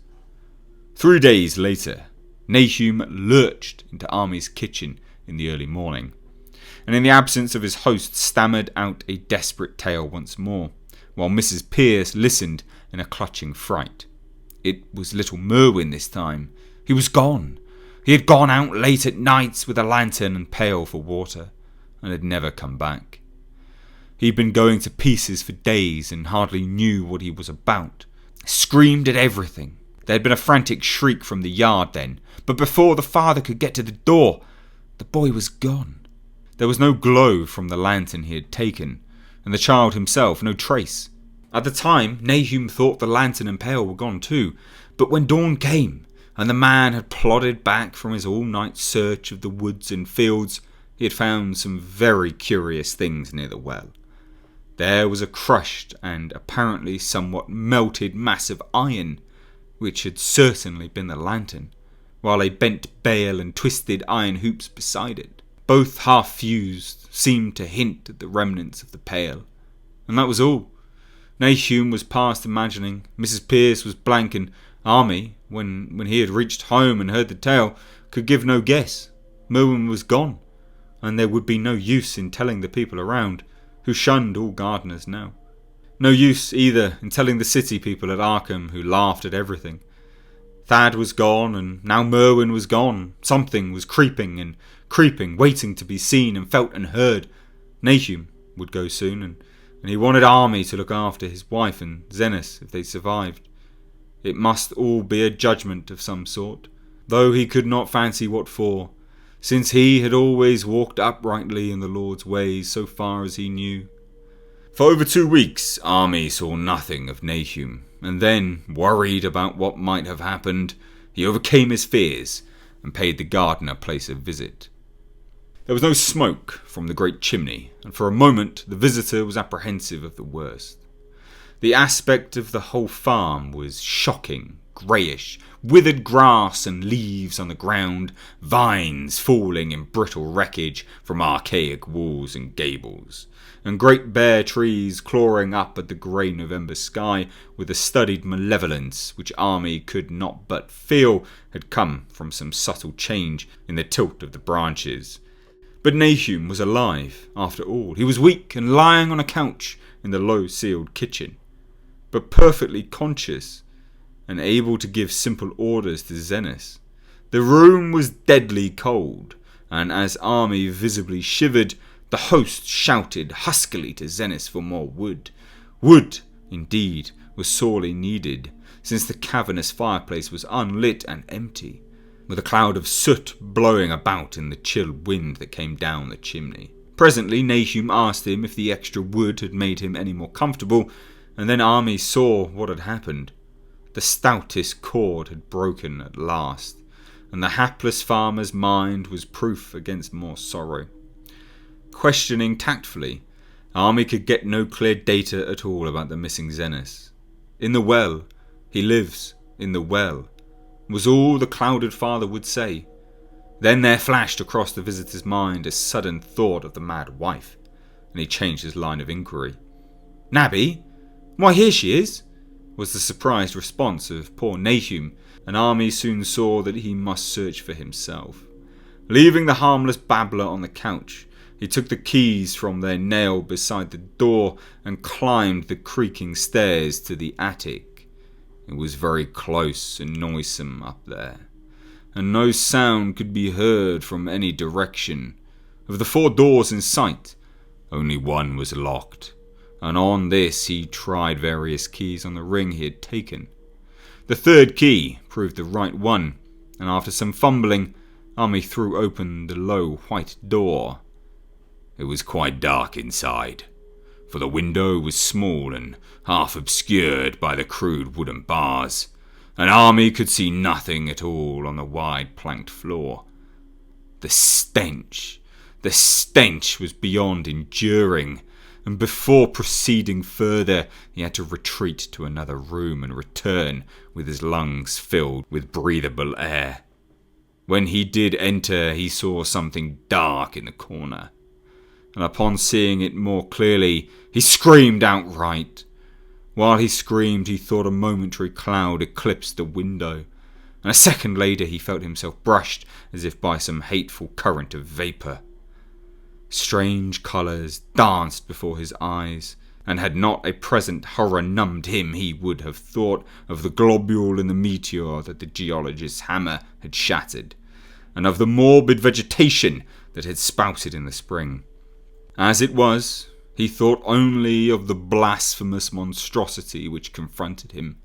3 days later, Nahum lurched into Army's kitchen in the early morning, and in the absence of his host stammered out a desperate tale once more, while Mrs. Pierce listened in a clutching fright. It was little Merwin this time. He was gone. He had gone out late at nights with a lantern and pail for water, and had never come back. He'd been going to pieces for days and hardly knew what he was about. Screamed at everything. There had been a frantic shriek from the yard then, but before the father could get to the door, the boy was gone. There was no glow from the lantern he had taken, and the child himself no trace. At the time, Nahum thought the lantern and pail were gone too, but when dawn came, and the man had plodded back from his all-night search of the woods and fields, he had found some very curious things near the well. There was a crushed and apparently somewhat melted mass of iron, which had certainly been the lantern, while a bent bale and twisted iron hoops beside it, both half fused, seemed to hint at the remnants of the pail. And that was all. Nahum was past imagining. Mrs. Pierce was blank, and Army, when he had reached home and heard the tale, could give no guess. Merwin was gone, and there would be no use in telling the people around, who shunned all gardeners now. No use either in telling the city people at Arkham, who laughed at everything. Thad was gone, and now Merwin was gone. Something was creeping and creeping, waiting to be seen and felt and heard. Nahum would go soon, and he wanted Army to look after his wife and Zenas if they survived. It must all be a judgment of some sort, though he could not fancy what for, since he had always walked uprightly in the Lord's ways so far as he knew. For over 2 weeks, Army saw nothing of Nahum, and then, worried about what might have happened, he overcame his fears and paid the Gardner place a visit. There was no smoke from the great chimney, and for a moment the visitor was apprehensive of the worst. The aspect of the whole farm was shocking, greyish, withered grass and leaves on the ground, vines falling in brittle wreckage from archaic walls and gables, and great bare trees clawing up at the grey November sky with a studied malevolence which Army could not but feel had come from some subtle change in the tilt of the branches. But Nahum was alive, after all. He was weak and lying on a couch in the low-ceiled kitchen, but perfectly conscious and able to give simple orders to Zenas. The room was deadly cold, and as Army visibly shivered, the host shouted huskily to Zenas for more wood. Wood, indeed, was sorely needed, since the cavernous fireplace was unlit and empty, with a cloud of soot blowing about in the chill wind that came down the chimney. Presently Nahum asked him if the extra wood had made him any more comfortable, and then Army saw what had happened. The stoutest cord had broken at last, and the hapless farmer's mind was proof against more sorrow. Questioning tactfully, Army could get no clear data at all about the missing Zenith. In the well, he lives in the well, was all the clouded father would say. Then there flashed across the visitor's mind a sudden thought of the mad wife, and he changed his line of inquiry. "Nabby? Why, here she is," was the surprised response of poor Nahum, and Army soon saw that he must search for himself. Leaving the harmless babbler on the couch, he took the keys from their nail beside the door and climbed the creaking stairs to the attic. It was very close and noisome up there, and no sound could be heard from any direction. Of the 4 doors in sight, only one was locked, and on this he tried various keys on the ring he had taken. The 3rd key proved the right one, and after some fumbling, Army threw open the low white door. It was quite dark inside, for the window was small and half obscured by the crude wooden bars, and Army could see nothing at all on the wide planked floor. The stench was beyond enduring, and before proceeding further, he had to retreat to another room and return with his lungs filled with breathable air. When he did enter, he saw something dark in the corner, and upon seeing it more clearly, he screamed outright. While he screamed, he thought a momentary cloud eclipsed the window, and a second later he felt himself brushed as if by some hateful current of vapour. Strange colours danced before his eyes, and had not a present horror numbed him, he would have thought of the globule in the meteor that the geologist's hammer had shattered, and of the morbid vegetation that had sprouted in the spring. As it was, he thought only of the blasphemous monstrosity which confronted him,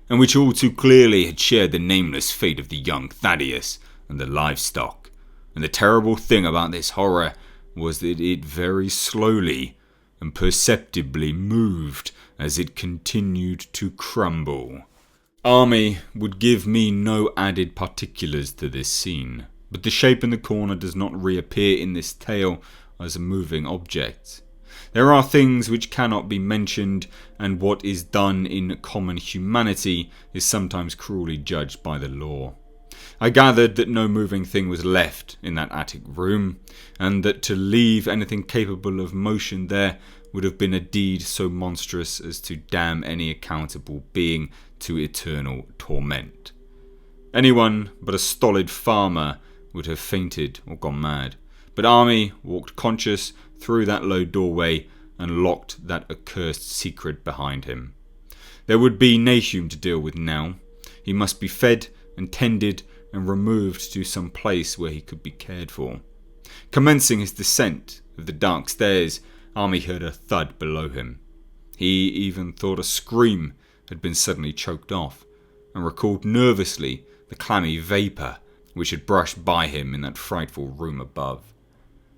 and which all too clearly had shared the nameless fate of the young Thaddeus and the Livestock. And the terrible thing about this horror was that it very slowly and perceptibly moved as it continued to crumble. Army would give me no added particulars to this scene, but the shape in the corner does not reappear in this tale as a moving object. There are things which cannot be mentioned, and what is done in common humanity is sometimes cruelly judged by the law. I gathered that no moving thing was left in that attic room, and that to leave anything capable of motion there would have been a deed so monstrous as to damn any accountable being to eternal torment. Anyone but a stolid farmer would have fainted or gone mad, but Army walked conscious through that low doorway and locked that accursed secret behind him. There would be Nahum to deal with now. He must be fed and tended and removed to some place where he could be cared for. Commencing his descent of the dark stairs, Army heard a thud below him. He even thought a scream had been suddenly choked off, and recalled nervously the clammy vapour which had brushed by him in that frightful room above.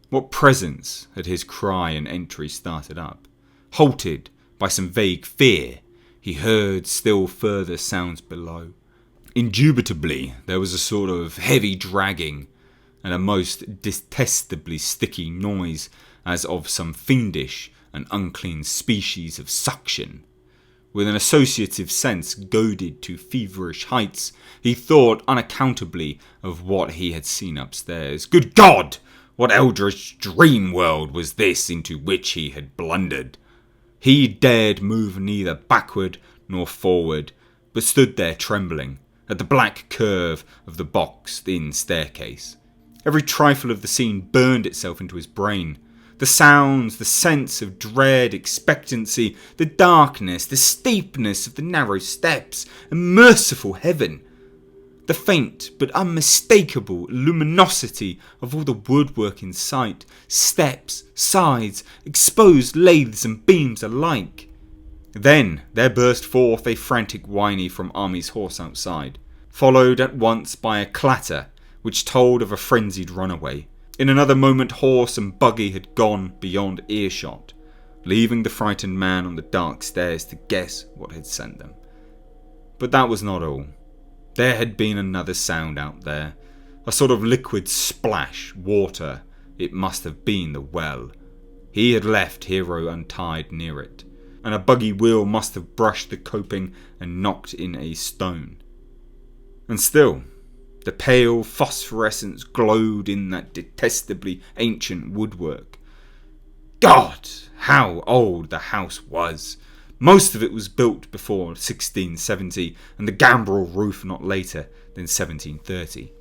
What presence had his cry and entry started up? Halted by some vague fear, he heard still further sounds below. Indubitably, there was a sort of heavy dragging, and a most detestably sticky noise, as of some fiendish and unclean species of suction. With an associative sense goaded to feverish heights, he thought unaccountably of what he had seen upstairs. Good God! What eldritch dream world was this into which he had blundered? He dared move neither backward nor forward, but stood there trembling, at the black curve of the boxed-in staircase. Every trifle of the scene burned itself into his brain. The sounds, the sense of dread, expectancy, the darkness, the steepness of the narrow steps, and merciful heaven. The faint but unmistakable luminosity of all the woodwork in sight, steps, sides, exposed laths and beams alike. Then there burst forth a frantic whinny from Army's horse outside, followed at once by a clatter which told of a frenzied runaway. In another moment horse and buggy had gone beyond earshot, leaving the frightened man on the dark stairs to guess what had sent them. But that was not all. There had been another sound out there, a sort of liquid splash, water. It must have been the well. He had left Hero untied near it, and a buggy wheel must have brushed the coping and knocked in a stone. And still, the pale phosphorescence glowed in that detestably ancient woodwork. God, how old the house was! Most of it was built before 1670, and the gambrel roof not later than 1730.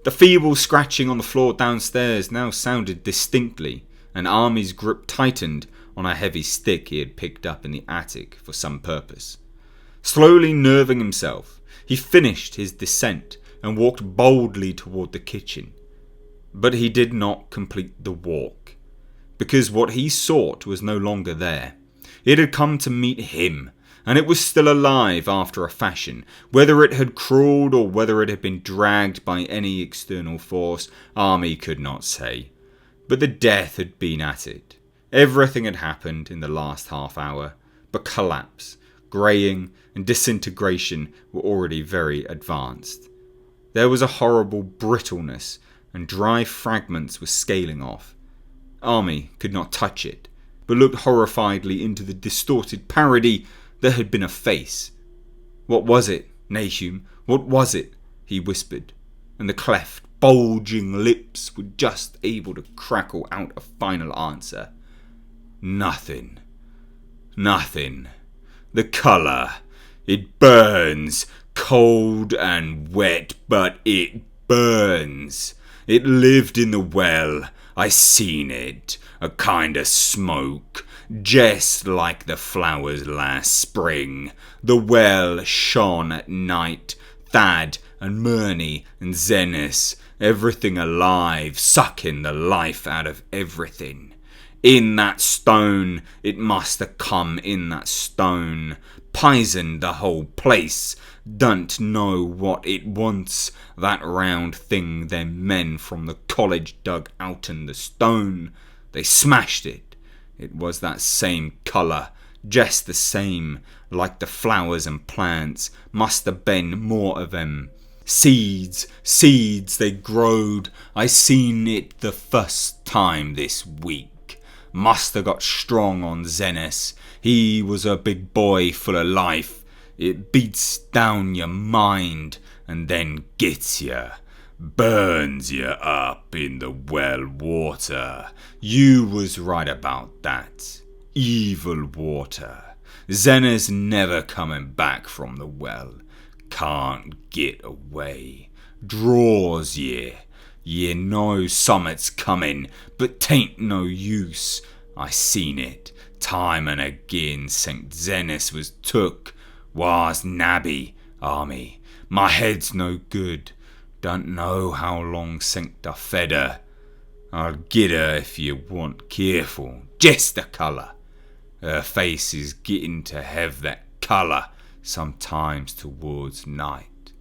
The feeble scratching on the floor downstairs now sounded distinctly, and Army's grip tightened on a heavy stick he had picked up in the attic for some purpose. Slowly nerving himself, he finished his descent and walked boldly toward the kitchen. But he did not complete the walk, because what he sought was no longer there. It had come to meet him, and it was still alive after a fashion. Whether it had crawled or whether it had been dragged by any external force, Army could not say. But the death had been at it. Everything had happened in the last half hour, but collapse, greying, and disintegration were already very advanced. There was a horrible brittleness, and dry fragments were scaling off. Army could not touch it, but looked horrifiedly into the distorted parody that had been a face. "What was it, Nahum? What was it?" he whispered, and the cleft, bulging lips were just able to crackle out a final answer. "Nothing. Nothing. The colour. It burns. Cold and wet, but it burns. It lived in the well. I seen it. A kind of smoke. Just like the flowers last spring. The well shone at night. Thad and Murney and Zenis. Everything alive, sucking the life out of everything. In that stone. It must have come in that stone. Poisoned the whole place. Don't know what it wants. That round thing them men from the college dug out in the stone. They smashed it. It was that same colour. Just the same. Like the flowers and plants. Must have been more of them. Seeds they growed. I seen it the first time this week. Must have got strong on Zenis. He was a big boy full of life. It beats down your mind and then gets you. Burns you up in the well water. You was right about that. Evil water. Zenis never coming back from the well. Can't get away. Draws ye. Ye know summit's coming, but 'tain't no use. I seen it, time and again, St. Zenis was took. Was nabby, Army. My head's no good. Don't know how long St. I fed her. I'll get her if you want careful. Just the colour. Her face is getting to have that colour sometimes towards night.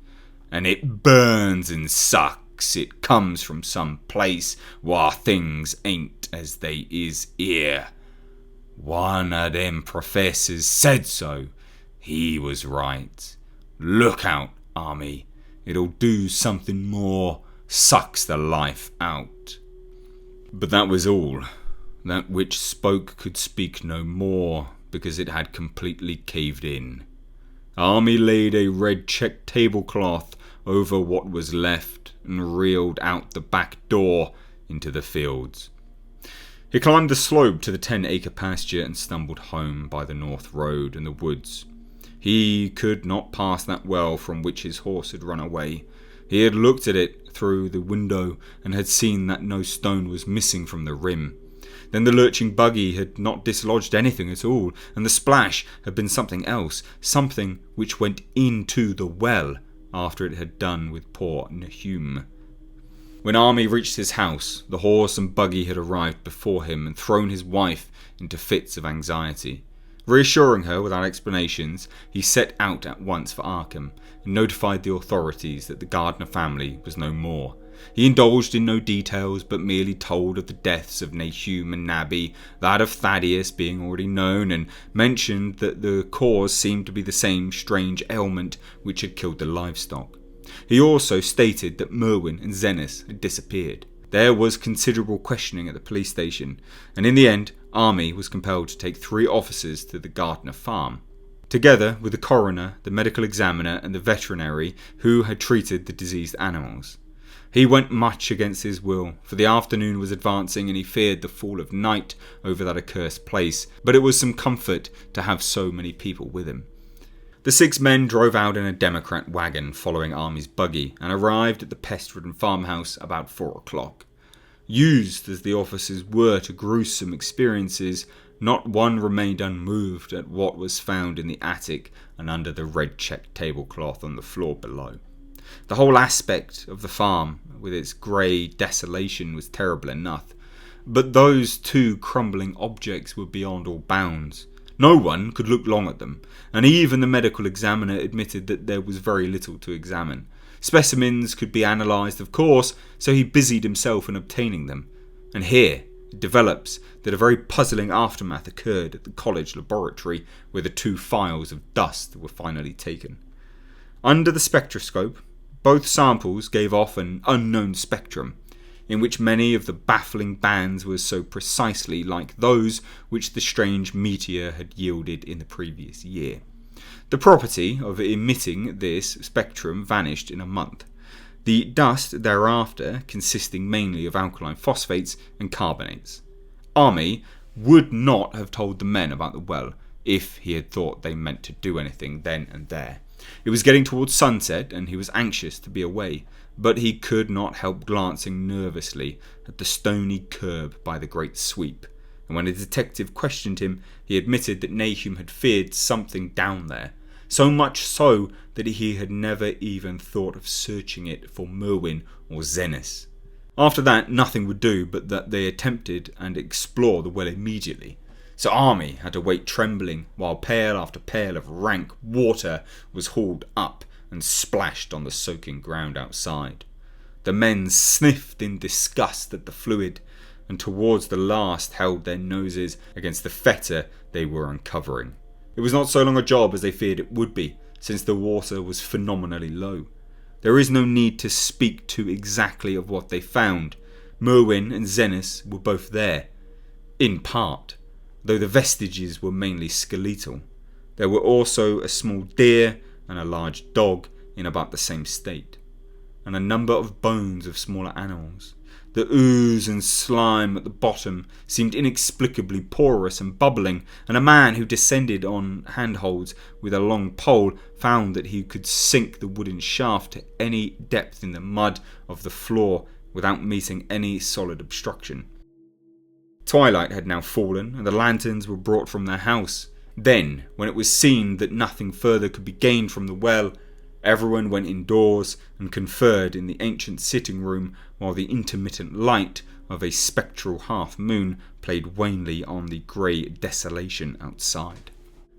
And it burns and sucks. It comes from some place where things ain't as they is here. One of them professors said so. He was right. Look out, Army. It'll do something more. Sucks the life out. But that was all. That which spoke could speak no more, because it had completely caved in. Army laid a red checked tablecloth over what was left and reeled out the back door into the fields. He climbed the slope to the 10-acre pasture and stumbled home by the north road and the woods. He could not pass that well from which his horse had run away. He had looked at it through the window and had seen that no stone was missing from the rim. Then the lurching buggy had not dislodged anything at all, and the splash had been something else, something which went into the well after it had done with poor Nahum. When Army reached his house, the horse and buggy had arrived before him and thrown his wife into fits of anxiety. Reassuring her without explanations, he set out at once for Arkham and notified the authorities that the Gardner family was no more. He indulged in no details, but merely told of the deaths of Nahum and Nabby, that of Thaddeus being already known, and mentioned that the cause seemed to be the same strange ailment which had killed the livestock. He also stated that Merwin and Zenis had disappeared. There was considerable questioning at the police station, and in the end, Army was compelled to take 3 officers to the Gardner farm, together with the coroner, the medical examiner and the veterinary who had treated the diseased animals. He went much against his will, for the afternoon was advancing and he feared the fall of night over that accursed place, but it was some comfort to have so many people with him. The 6 men drove out in a Democrat wagon following Army's buggy and arrived at the pest-ridden farmhouse about 4 o'clock. Used as the officers were to gruesome experiences, not one remained unmoved at what was found in the attic and under the red-checked tablecloth on the floor below. The whole aspect of the farm, with its grey desolation, was terrible enough, but those 2 crumbling objects were beyond all bounds. No one could look long at them, and even the medical examiner admitted that there was very little to examine. Specimens could be analysed, of course, so he busied himself in obtaining them. And here it develops that a very puzzling aftermath occurred at the college laboratory where the 2 phials of dust were finally taken. Under the spectroscope, both samples gave off an unknown spectrum, in which many of the baffling bands were so precisely like those which the strange meteor had yielded in the previous year. The property of emitting this spectrum vanished in a month, the dust thereafter consisting mainly of alkaline phosphates and carbonates. Army would not have told the men about the well if he had thought they meant to do anything then and there. It was getting towards sunset and he was anxious to be away, but he could not help glancing nervously at the stony curb by the great sweep, and when a detective questioned him, he admitted that Nahum had feared something down there, so much so that he had never even thought of searching it for Merwin or Zenis. After that, nothing would do but that they attempted and explore the well immediately. So Army had to wait trembling while pail after pail of rank water was hauled up and splashed on the soaking ground outside. The men sniffed in disgust at the fluid, and towards the last held their noses against the fetor they were uncovering. It was not so long a job as they feared it would be, since the water was phenomenally low. There is no need to speak too exactly of what they found. Merwin and Zenis were both there, in part, though the vestiges were mainly skeletal. There were also a small deer and a large dog in about the same state, and a number of bones of smaller animals. The ooze and slime at the bottom seemed inexplicably porous and bubbling, and a man who descended on handholds with a long pole found that he could sink the wooden shaft to any depth in the mud of the floor without meeting any solid obstruction. Twilight had now fallen, and the lanterns were brought from their house. Then, when it was seen that nothing further could be gained from the well, everyone went indoors and conferred in the ancient sitting room while the intermittent light of a spectral half-moon played wanly on the grey desolation outside.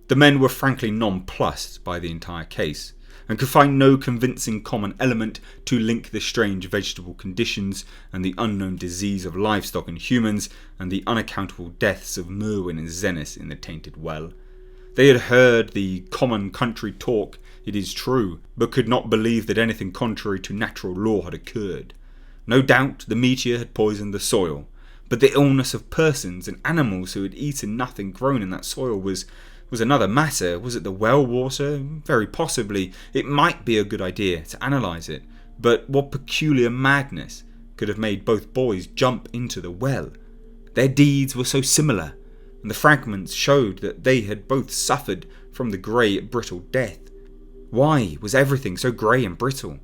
The men were frankly nonplussed by the entire case, and could find no convincing common element to link the strange vegetable conditions and the unknown disease of livestock and humans and the unaccountable deaths of Merwin and Zenis in the tainted well. They had heard the common country talk, it is true, but could not believe that anything contrary to natural law had occurred. No doubt the meteor had poisoned the soil, but the illness of persons and animals who had eaten nothing grown in that soil was another matter. Was it the well water? Very possibly. It might be a good idea to analyse it, but what peculiar madness could have made both boys jump into the well? Their deeds were so similar, and the fragments showed that they had both suffered from the grey, brittle death. Why was everything so grey and brittle?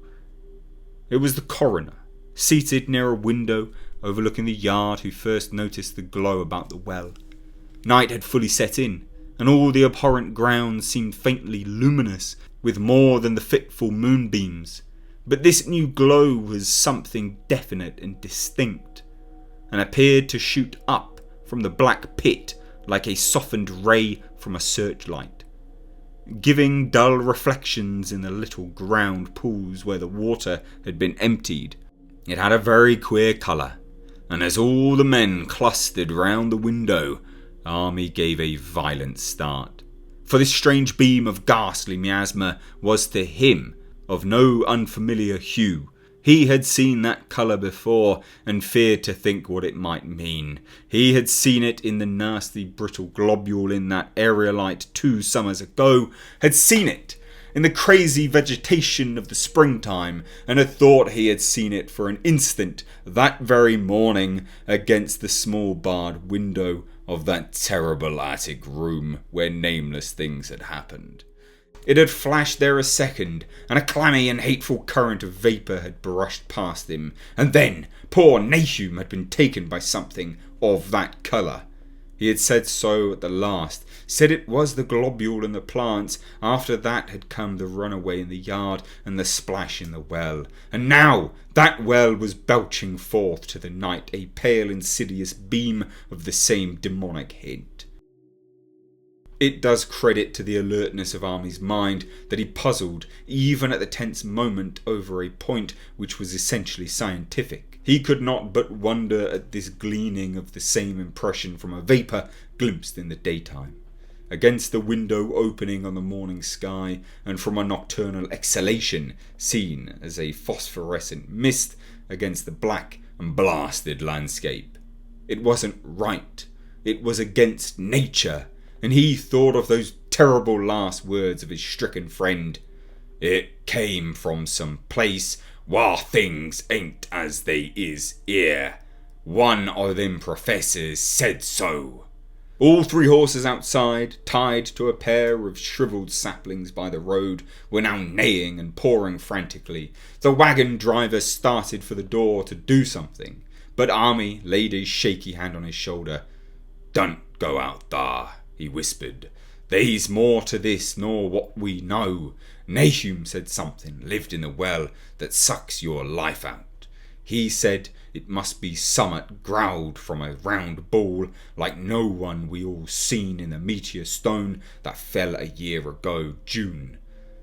It was the coroner, seated near a window overlooking the yard, who first noticed the glow about the well. Night had fully set in, and all the abhorrent ground seemed faintly luminous with more than the fitful moonbeams. But this new glow was something definite and distinct, and appeared to shoot up from the black pit like a softened ray from a searchlight, giving dull reflections in the little ground pools where the water had been emptied. It had a very queer colour, and as all the men clustered round the window, Army gave a violent start. For this strange beam of ghastly miasma was to him of no unfamiliar hue, He had seen that colour before and feared to think what it might mean. He had seen it in the nasty brittle globule in that aerolite 2 summers ago, had seen it in the crazy vegetation of the springtime, and had thought he had seen it for an instant that very morning against the small barred window of that terrible attic room where nameless things had happened. It had flashed there a second, and a clammy and hateful current of vapour had brushed past him, and then poor Nahum had been taken by something of that colour. He had said so at the last, said it was the globule in the plants. After that had come the runaway in the yard and the splash in the well, and now that well was belching forth to the night a pale insidious beam of the same demonic hint. It does credit to the alertness of Army's mind that he puzzled, even at the tense moment, over a point which was essentially scientific. He could not but wonder at this gleaning of the same impression from a vapour glimpsed in the daytime, against the window opening on the morning sky, and from a nocturnal exhalation seen as a phosphorescent mist against the black and blasted landscape. It wasn't right. It was against nature. And he thought of those terrible last words of his stricken friend. It came from some place where things ain't as they is here. One of them professors said so. All 3 horses outside, tied to a pair of shriveled saplings by the road, were now neighing and pawing frantically. The wagon driver started for the door to do something, but Army laid a shaky hand on his shoulder. Don't go out there, he whispered. There's more to this nor what we know. Nahum said something lived in the well that sucks your life out. He said it must be summat growled from a round ball like no one we all seen in the meteor stone that fell a year ago June.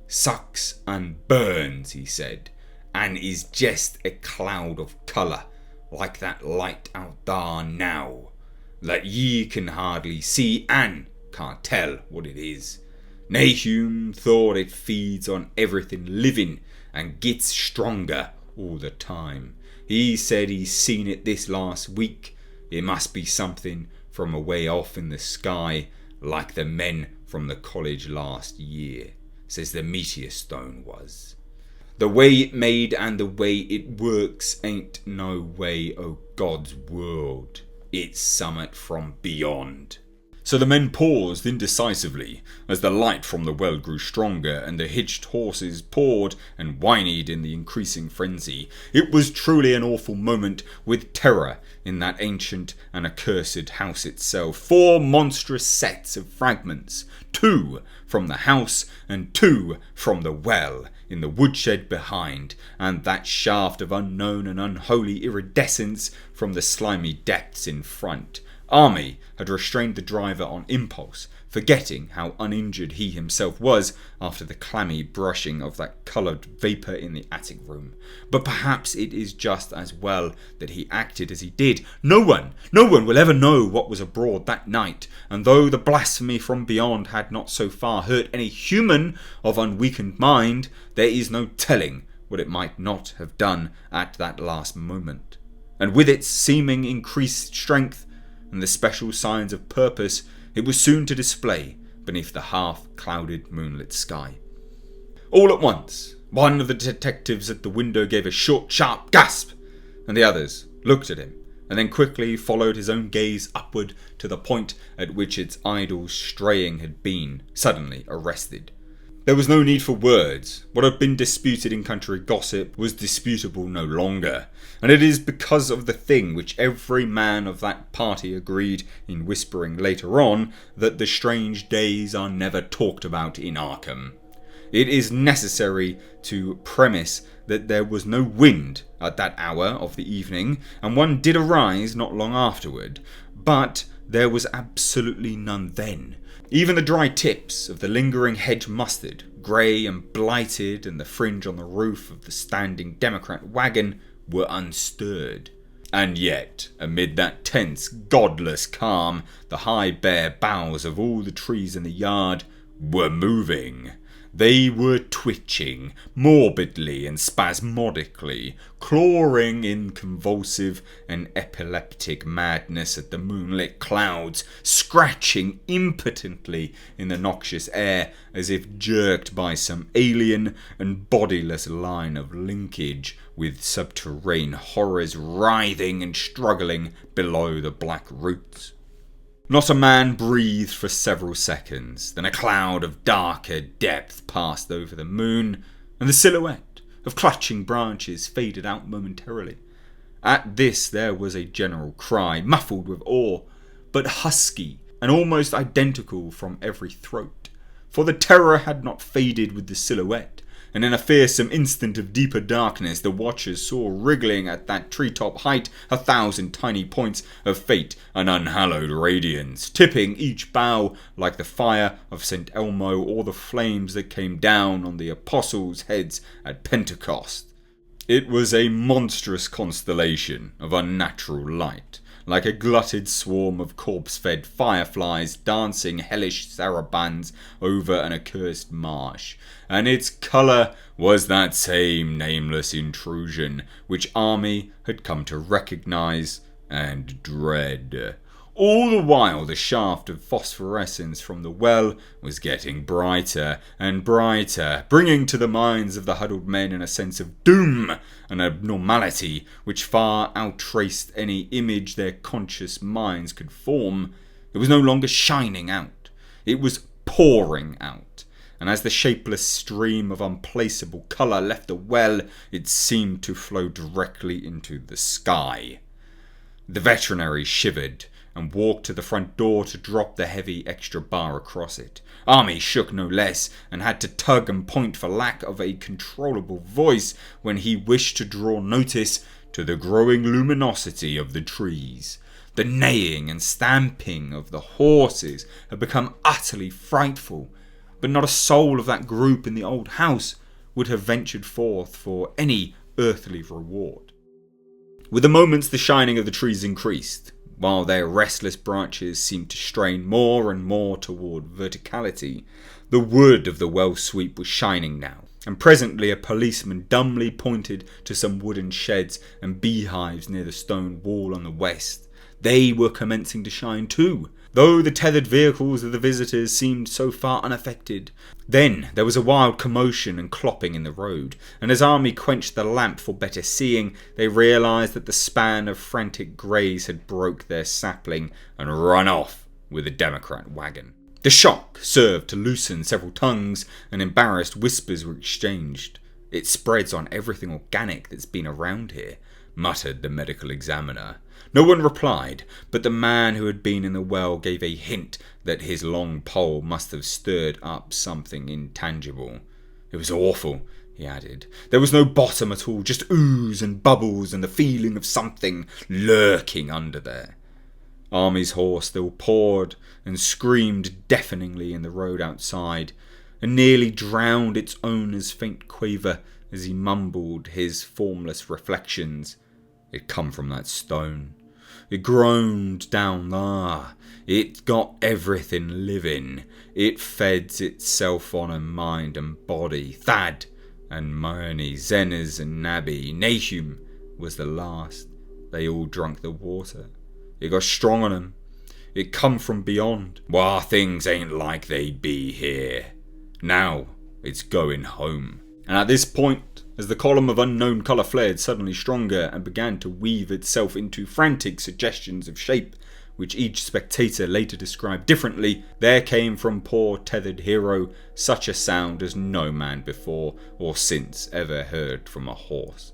Sucks and burns, he said, and is just a cloud of colour like that light out there now, that ye can hardly see and can't tell what it is. Nahum thought it feeds on everything living and gets stronger all the time. He said he's seen it this last week. It must be something from away off in the sky, like the men from the college last year, says the meteor stone was. The way it made and the way it works ain't no way o' God's world. It's summat from beyond. So the men paused indecisively as the light from the well grew stronger and the hitched horses pawed and whinnied in the increasing frenzy. It was truly an awful moment, with terror in that ancient and accursed house itself. 4 monstrous sets of fragments, 2 from the house and 2 from the well in the woodshed behind, and that shaft of unknown and unholy iridescence from the slimy depths in front. Army had restrained the driver on impulse, forgetting how uninjured he himself was after the clammy brushing of that coloured vapour in the attic room. But perhaps it is just as well that he acted as he did. No one will ever know what was abroad that night, and though the blasphemy from beyond had not so far hurt any human of unweakened mind, there is no telling what it might not have done at that last moment. And with its seeming increased strength, and the special signs of purpose it was soon to display beneath the half-clouded moonlit sky. All at once, one of the detectives at the window gave a short, sharp gasp, and the others looked at him, and then quickly followed his own gaze upward to the point at which its idle straying had been suddenly arrested. There was no need for words. What had been disputed in country gossip was disputable no longer, and it is because of the thing which every man of that party agreed in whispering later on, that the strange days are never talked about in Arkham. It is necessary to premise that there was no wind at that hour of the evening, and one did arise not long afterward, but there was absolutely none then. Even the dry tips of the lingering hedge mustard, grey and blighted, and the fringe on the roof of the standing Democrat wagon were unstirred. And yet, amid that tense, godless calm, the high bare boughs of all the trees in the yard were moving. They were twitching, morbidly and spasmodically, clawing in convulsive and epileptic madness at the moonlit clouds, scratching impotently in the noxious air as if jerked by some alien and bodiless line of linkage with subterranean horrors writhing and struggling below the black roots. Not a man breathed for several seconds, then a cloud of darker depth passed over the moon, and the silhouette of clutching branches faded out momentarily. At this there was a general cry, muffled with awe, but husky and almost identical from every throat, for the terror had not faded with the silhouette, and in a fearsome instant of deeper darkness the watchers saw wriggling at that treetop height 1,000 tiny points of faint and unhallowed radiance, tipping each bough like the fire of St. Elmo or the flames that came down on the apostles' heads at Pentecost. It was a monstrous constellation of unnatural light, like a glutted swarm of corpse-fed fireflies dancing hellish sarabands over an accursed marsh, and its colour was that same nameless intrusion which Army had come to recognise and dread. All the while the shaft of phosphorescence from the well was getting brighter and brighter, bringing to the minds of the huddled men a sense of doom and abnormality which far outtraced any image their conscious minds could form. It was no longer shining out, it was pouring out, and as the shapeless stream of unplaceable colour left the well, it seemed to flow directly into the sky. The veterinary shivered and walked to the front door to drop the heavy extra bar across it. Army shook no less, and had to tug and point for lack of a controllable voice when he wished to draw notice to the growing luminosity of the trees. The neighing and stamping of the horses had become utterly frightful, but not a soul of that group in the old house would have ventured forth for any earthly reward. With the moments the shining of the trees increased, while their restless branches seemed to strain more and more toward verticality. The wood of the well sweep was shining now, and presently a policeman dumbly pointed to some wooden sheds and beehives near the stone wall on the west. They were commencing to shine too, though the tethered vehicles of the visitors seemed so far unaffected. Then there was a wild commotion and clopping in the road, and as Army quenched the lamp for better seeing, they realised that the span of frantic greys had broke their sapling and run off with a Democrat wagon. The shock served to loosen several tongues, and embarrassed whispers were exchanged. "It spreads on everything organic that's been around here," muttered the medical examiner. No one replied, but the man who had been in the well gave a hint that his long pole must have stirred up something intangible. "It was awful," he added. "There was no bottom at all, just ooze and bubbles and the feeling of something lurking under there." Army's horse still pawed and screamed deafeningly in the road outside, and nearly drowned its owner's faint quaver as he mumbled his formless reflections. "It come from that stone. It groaned down there. It got everything living. It feds itself on a mind and body. Thad and Marnie, Zenas and Nabby, Nahum was the last. They all drunk the water. It got strong on 'em. It come from beyond. Why, things ain't like they be here. Now it's going home." And at this point, as the column of unknown colour flared suddenly stronger and began to weave itself into frantic suggestions of shape, which each spectator later described differently, there came from poor tethered hero such a sound as no man before or since ever heard from a horse.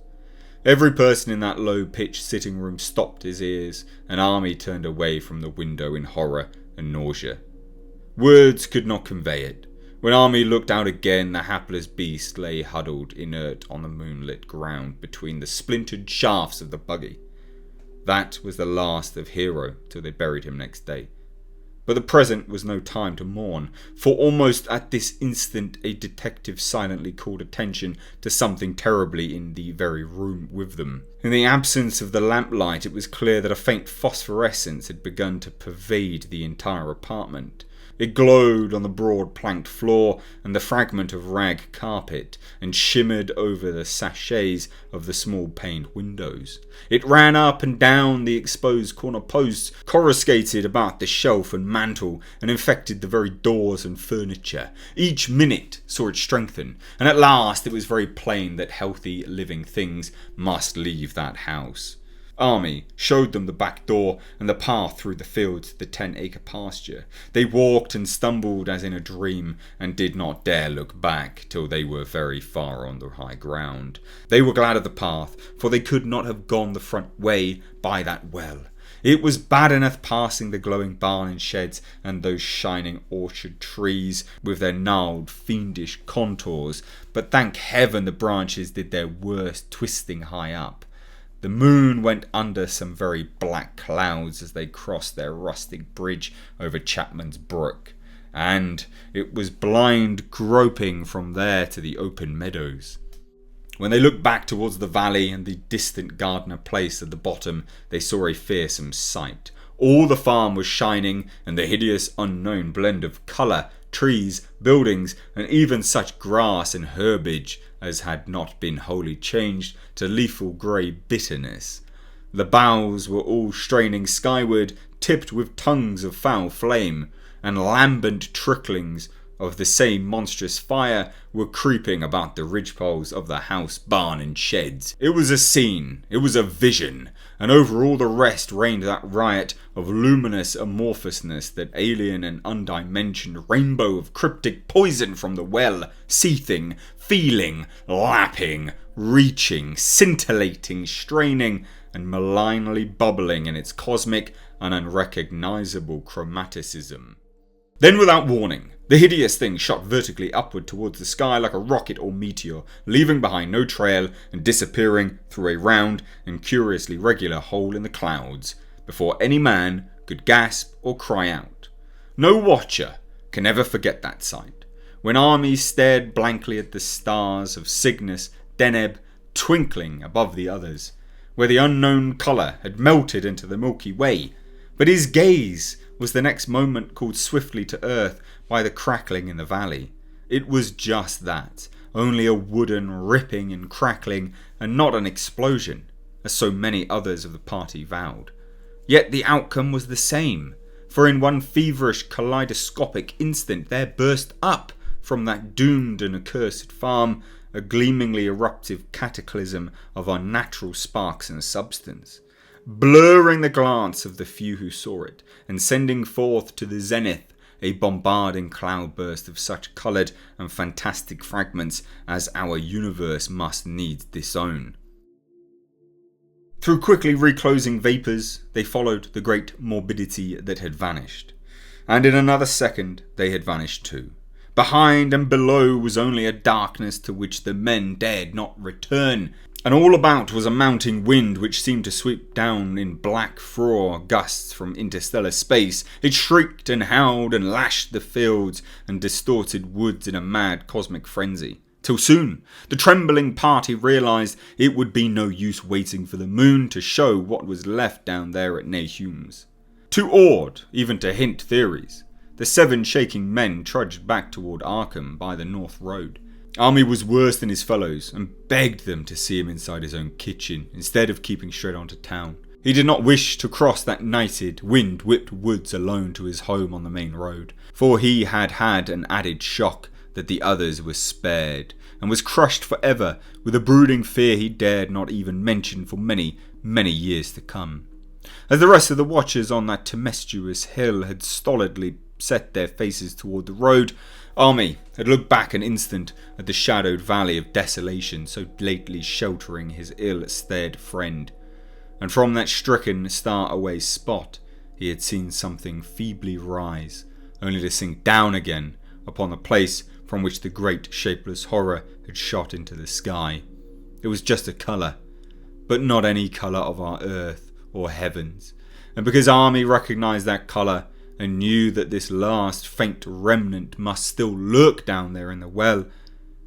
Every person in that low-pitched sitting room stopped his ears, and Army turned away from the window in horror and nausea. Words could not convey it. When Army looked out again, the hapless beast lay huddled inert on the moonlit ground between the splintered shafts of the buggy. That was the last of Hero till they buried him next day. But the present was no time to mourn, for almost at this instant a detective silently called attention to something terribly in the very room with them. In the absence of the lamplight, it was clear that a faint phosphorescence had begun to pervade the entire apartment, It glowed on the broad planked floor and the fragment of rag carpet, and shimmered over the sachets of the small paned windows. It ran up and down the exposed corner posts, coruscated about the shelf and mantel, and infected the very doors and furniture. Each minute saw it strengthen, and at last it was very plain that healthy living things must leave that house. Army showed them the back door and the path through the fields to the 10-acre pasture. They walked and stumbled as in a dream, and did not dare look back till they were very far on the high ground. They were glad of the path, for they could not have gone the front way by that well. It was bad enough passing the glowing barn and sheds and those shining orchard trees with their gnarled, fiendish contours, but thank heaven the branches did their worst, twisting high up. The moon went under some very black clouds as they crossed their rustic bridge over Chapman's Brook, and it was blind groping from there to the open meadows. When they looked back towards the valley and the distant Gardner place at the bottom, they saw a fearsome sight. All the farm was shining, and the hideous unknown blend of colour, trees, buildings, and even such grass and herbage as had not been wholly changed to lethal grey bitterness. The boughs were all straining skyward, tipped with tongues of foul flame, and lambent tricklings of the same monstrous fire were creeping about the ridgepoles of the house, barn, and sheds. It was a scene, it was a vision, and over all the rest reigned that riot of luminous amorphousness, that alien and undimensioned rainbow of cryptic poison from the well, seething, feeling, lapping, reaching, scintillating, straining, and malignly bubbling in its cosmic and unrecognizable chromaticism. Then, without warning, the hideous thing shot vertically upward towards the sky like a rocket or meteor, leaving behind no trail and disappearing through a round and curiously regular hole in the clouds, before any man could gasp or cry out. No watcher can ever forget that sight, when armies stared blankly at the stars of Cygnus, Deneb, twinkling above the others, where the unknown colour had melted into the Milky Way, but his gaze was the next moment called swiftly to earth by the crackling in the valley. It was just that, only a wooden ripping and crackling, and not an explosion, as so many others of the party vowed. Yet the outcome was the same, for in one feverish kaleidoscopic instant there burst up from that doomed and accursed farm a gleamingly eruptive cataclysm of unnatural sparks and substance, blurring the glance of the few who saw it, and sending forth to the zenith a bombarding cloudburst of such coloured and fantastic fragments as our universe must needs disown. Through quickly reclosing vapours, they followed the great morbidity that had vanished, and in another second they had vanished too. Behind and below was only a darkness to which the men dared not return, and all about was a mounting wind which seemed to sweep down in black froth gusts from interstellar space. It shrieked and howled and lashed the fields and distorted woods in a mad cosmic frenzy. Till soon, the trembling party realised it would be no use waiting for the moon to show what was left down there at Nahum's. Too awed even to hint theories, the 7 shaking men trudged back toward Arkham by the North Road. Army was worse than his fellows and begged them to see him inside his own kitchen instead of keeping straight on to town. He did not wish to cross that nighted, wind-whipped woods alone to his home on the main road, for he had had an added shock that the others were spared, and was crushed forever with a brooding fear he dared not even mention for many, many years to come. As the rest of the watchers on that tempestuous hill had stolidly set their faces toward the road, Army had looked back an instant at the shadowed valley of desolation so lately sheltering his ill-starred friend, and from that stricken, star-away spot he had seen something feebly rise, only to sink down again upon the place from which the great shapeless horror had shot into the sky. It was just a colour, but not any colour of our earth or heavens, and because Army recognised that colour, and knew that this last faint remnant must still lurk down there in the well,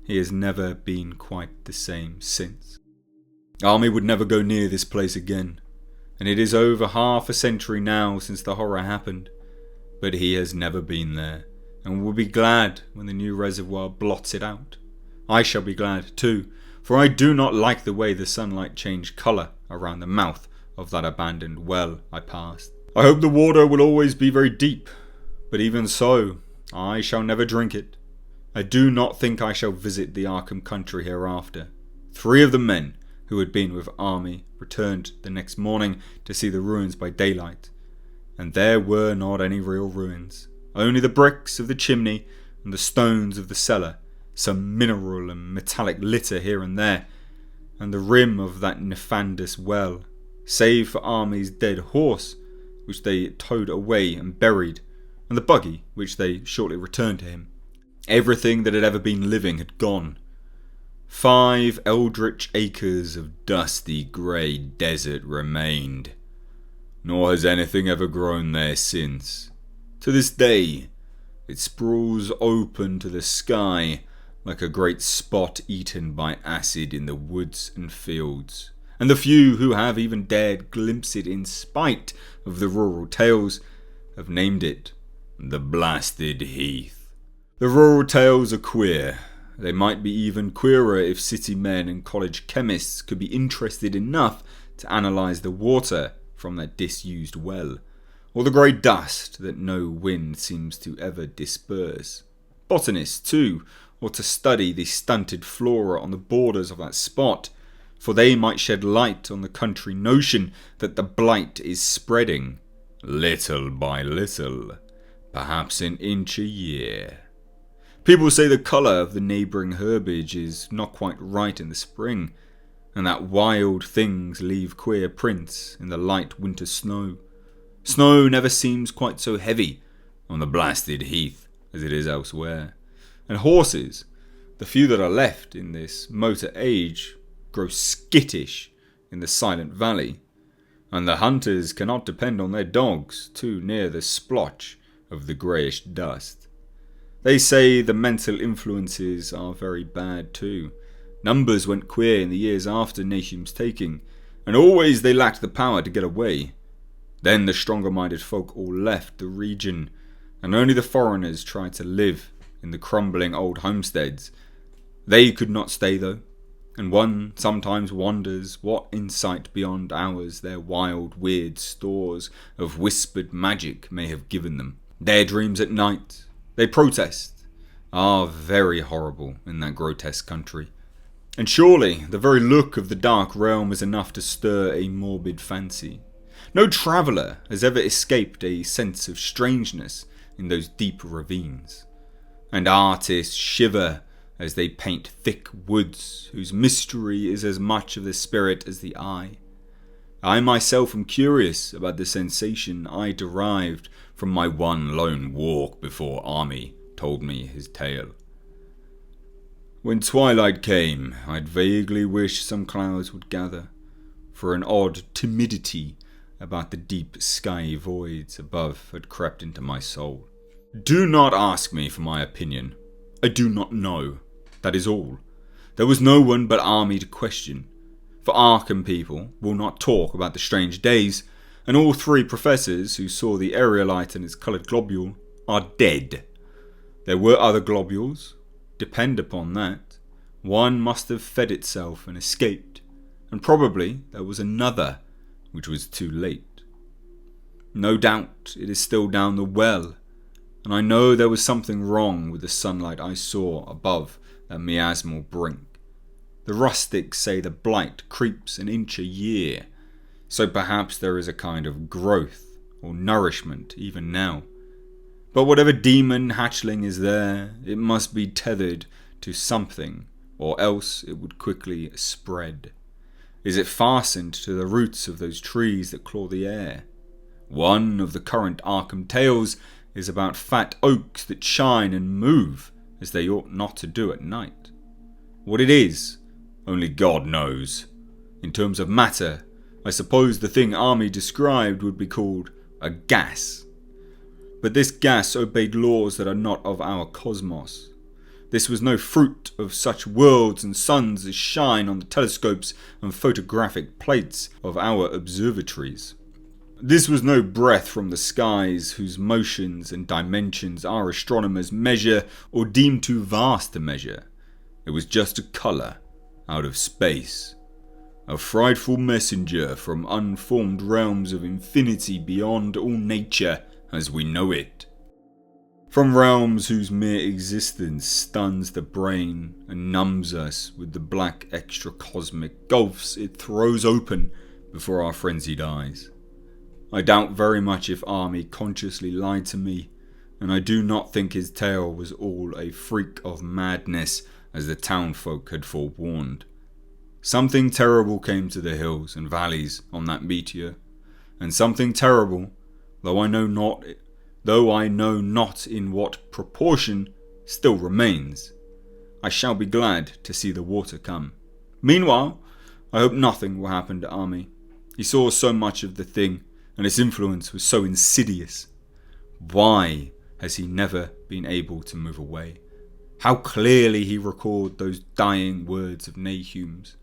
he has never been quite the same since. Army would never go near this place again, and it is over half a century now since the horror happened, but he has never been there, and will be glad when the new reservoir blots it out. I shall be glad too, for I do not like the way the sunlight changed colour around the mouth of that abandoned well I passed. I hope the water will always be very deep, but even so, I shall never drink it. I do not think I shall visit the Arkham country hereafter. 3 of the men who had been with Army returned the next morning to see the ruins by daylight, and there were not any real ruins, only the bricks of the chimney and the stones of the cellar, some mineral and metallic litter here and there, and the rim of that nefandous well, save for Army's dead horse, which they towed away and buried, and the buggy, which they shortly returned to him. Everything that had ever been living had gone. 5 eldritch acres of dusty grey desert remained, nor has anything ever grown there since. To this day, it sprawls open to the sky like a great spot eaten by acid in the woods and fields, and the few who have even dared glimpse it in spite of the rural tales have named it the Blasted Heath. The rural tales are queer. They might be even queerer if city men and college chemists could be interested enough to analyse the water from that disused well, or the grey dust that no wind seems to ever disperse. Botanists, too, ought to study the stunted flora on the borders of that spot, for they might shed light on the country notion that the blight is spreading, little by little, perhaps an inch a year. People say the colour of the neighbouring herbage is not quite right in the spring, and that wild things leave queer prints in the light winter snow. Snow never seems quite so heavy on the Blasted Heath as it is elsewhere, and horses, the few that are left in this motor age, grow skittish in the silent valley, and the hunters cannot depend on their dogs too near the splotch of the greyish dust. They say the mental influences are very bad too. Numbers went queer in the years after Nahum's taking, and always they lacked the power to get away. Then the stronger-minded folk all left the region, and only the foreigners tried to live in the crumbling old homesteads. They could not stay though, and one sometimes wonders what insight beyond ours their wild, weird stores of whispered magic may have given them. Their dreams at night, they protest, are very horrible in that grotesque country. And surely the very look of the dark realm is enough to stir a morbid fancy. No traveller has ever escaped a sense of strangeness in those deep ravines, and artists shiver as they paint thick woods whose mystery is as much of the spirit as the eye. I myself am curious about the sensation I derived from my one lone walk before Army told me his tale. When twilight came, I'd vaguely wish some clouds would gather, for an odd timidity about the deep sky voids above had crept into my soul. Do not ask me for my opinion. I do not know. That is all. There was no one but Army to question. For Arkham people will not talk about the strange days, and all 3 professors who saw the aerolite and its coloured globule are dead. There were other globules. Depend upon that. One must have fed itself and escaped, and probably there was another which was too late. No doubt it is still down the well, and I know there was something wrong with the sunlight I saw above that miasmal brink. The rustics say the blight creeps an inch a year, so perhaps there is a kind of growth or nourishment even now. But whatever demon hatchling is there, it must be tethered to something, or else it would quickly spread. Is it fastened to the roots of those trees that claw the air? One of the current Arkham tales is about fat oaks that shine and move as they ought not to do at night. What it is, only God knows. In terms of matter, I suppose the thing Army described would be called a gas. But this gas obeyed laws that are not of our cosmos. This was no fruit of such worlds and suns as shine on the telescopes and photographic plates of our observatories. This was no breath from the skies, whose motions and dimensions our astronomers measure or deem too vast to measure. It was just a colour out of space. A frightful messenger from unformed realms of infinity beyond all nature as we know it. From realms whose mere existence stuns the brain and numbs us with the black extra-cosmic gulfs it throws open before our frenzied eyes. I doubt very much if Army consciously lied to me, and I do not think his tale was all a freak of madness as the townfolk had forewarned. Something terrible came to the hills and valleys on that meteor, and something terrible, though I know not in what proportion, still remains. I shall be glad to see the water come. Meanwhile, I hope nothing will happen to Army. He saw so much of the thing, and its influence was so insidious. Why has he never been able to move away? How clearly he recalled those dying words of Nahum's.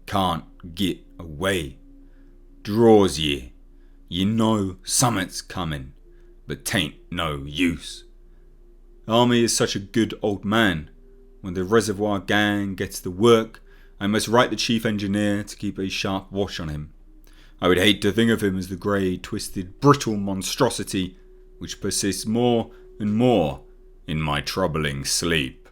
Can't get away. Draws ye. Ye know summit's coming, but 'tain't no use. Army is such a good old man. When the reservoir gang gets to work, I must write the chief engineer to keep a sharp watch on him. I would hate to think of him as the grey, twisted, brittle monstrosity which persists more and more in my troubling sleep.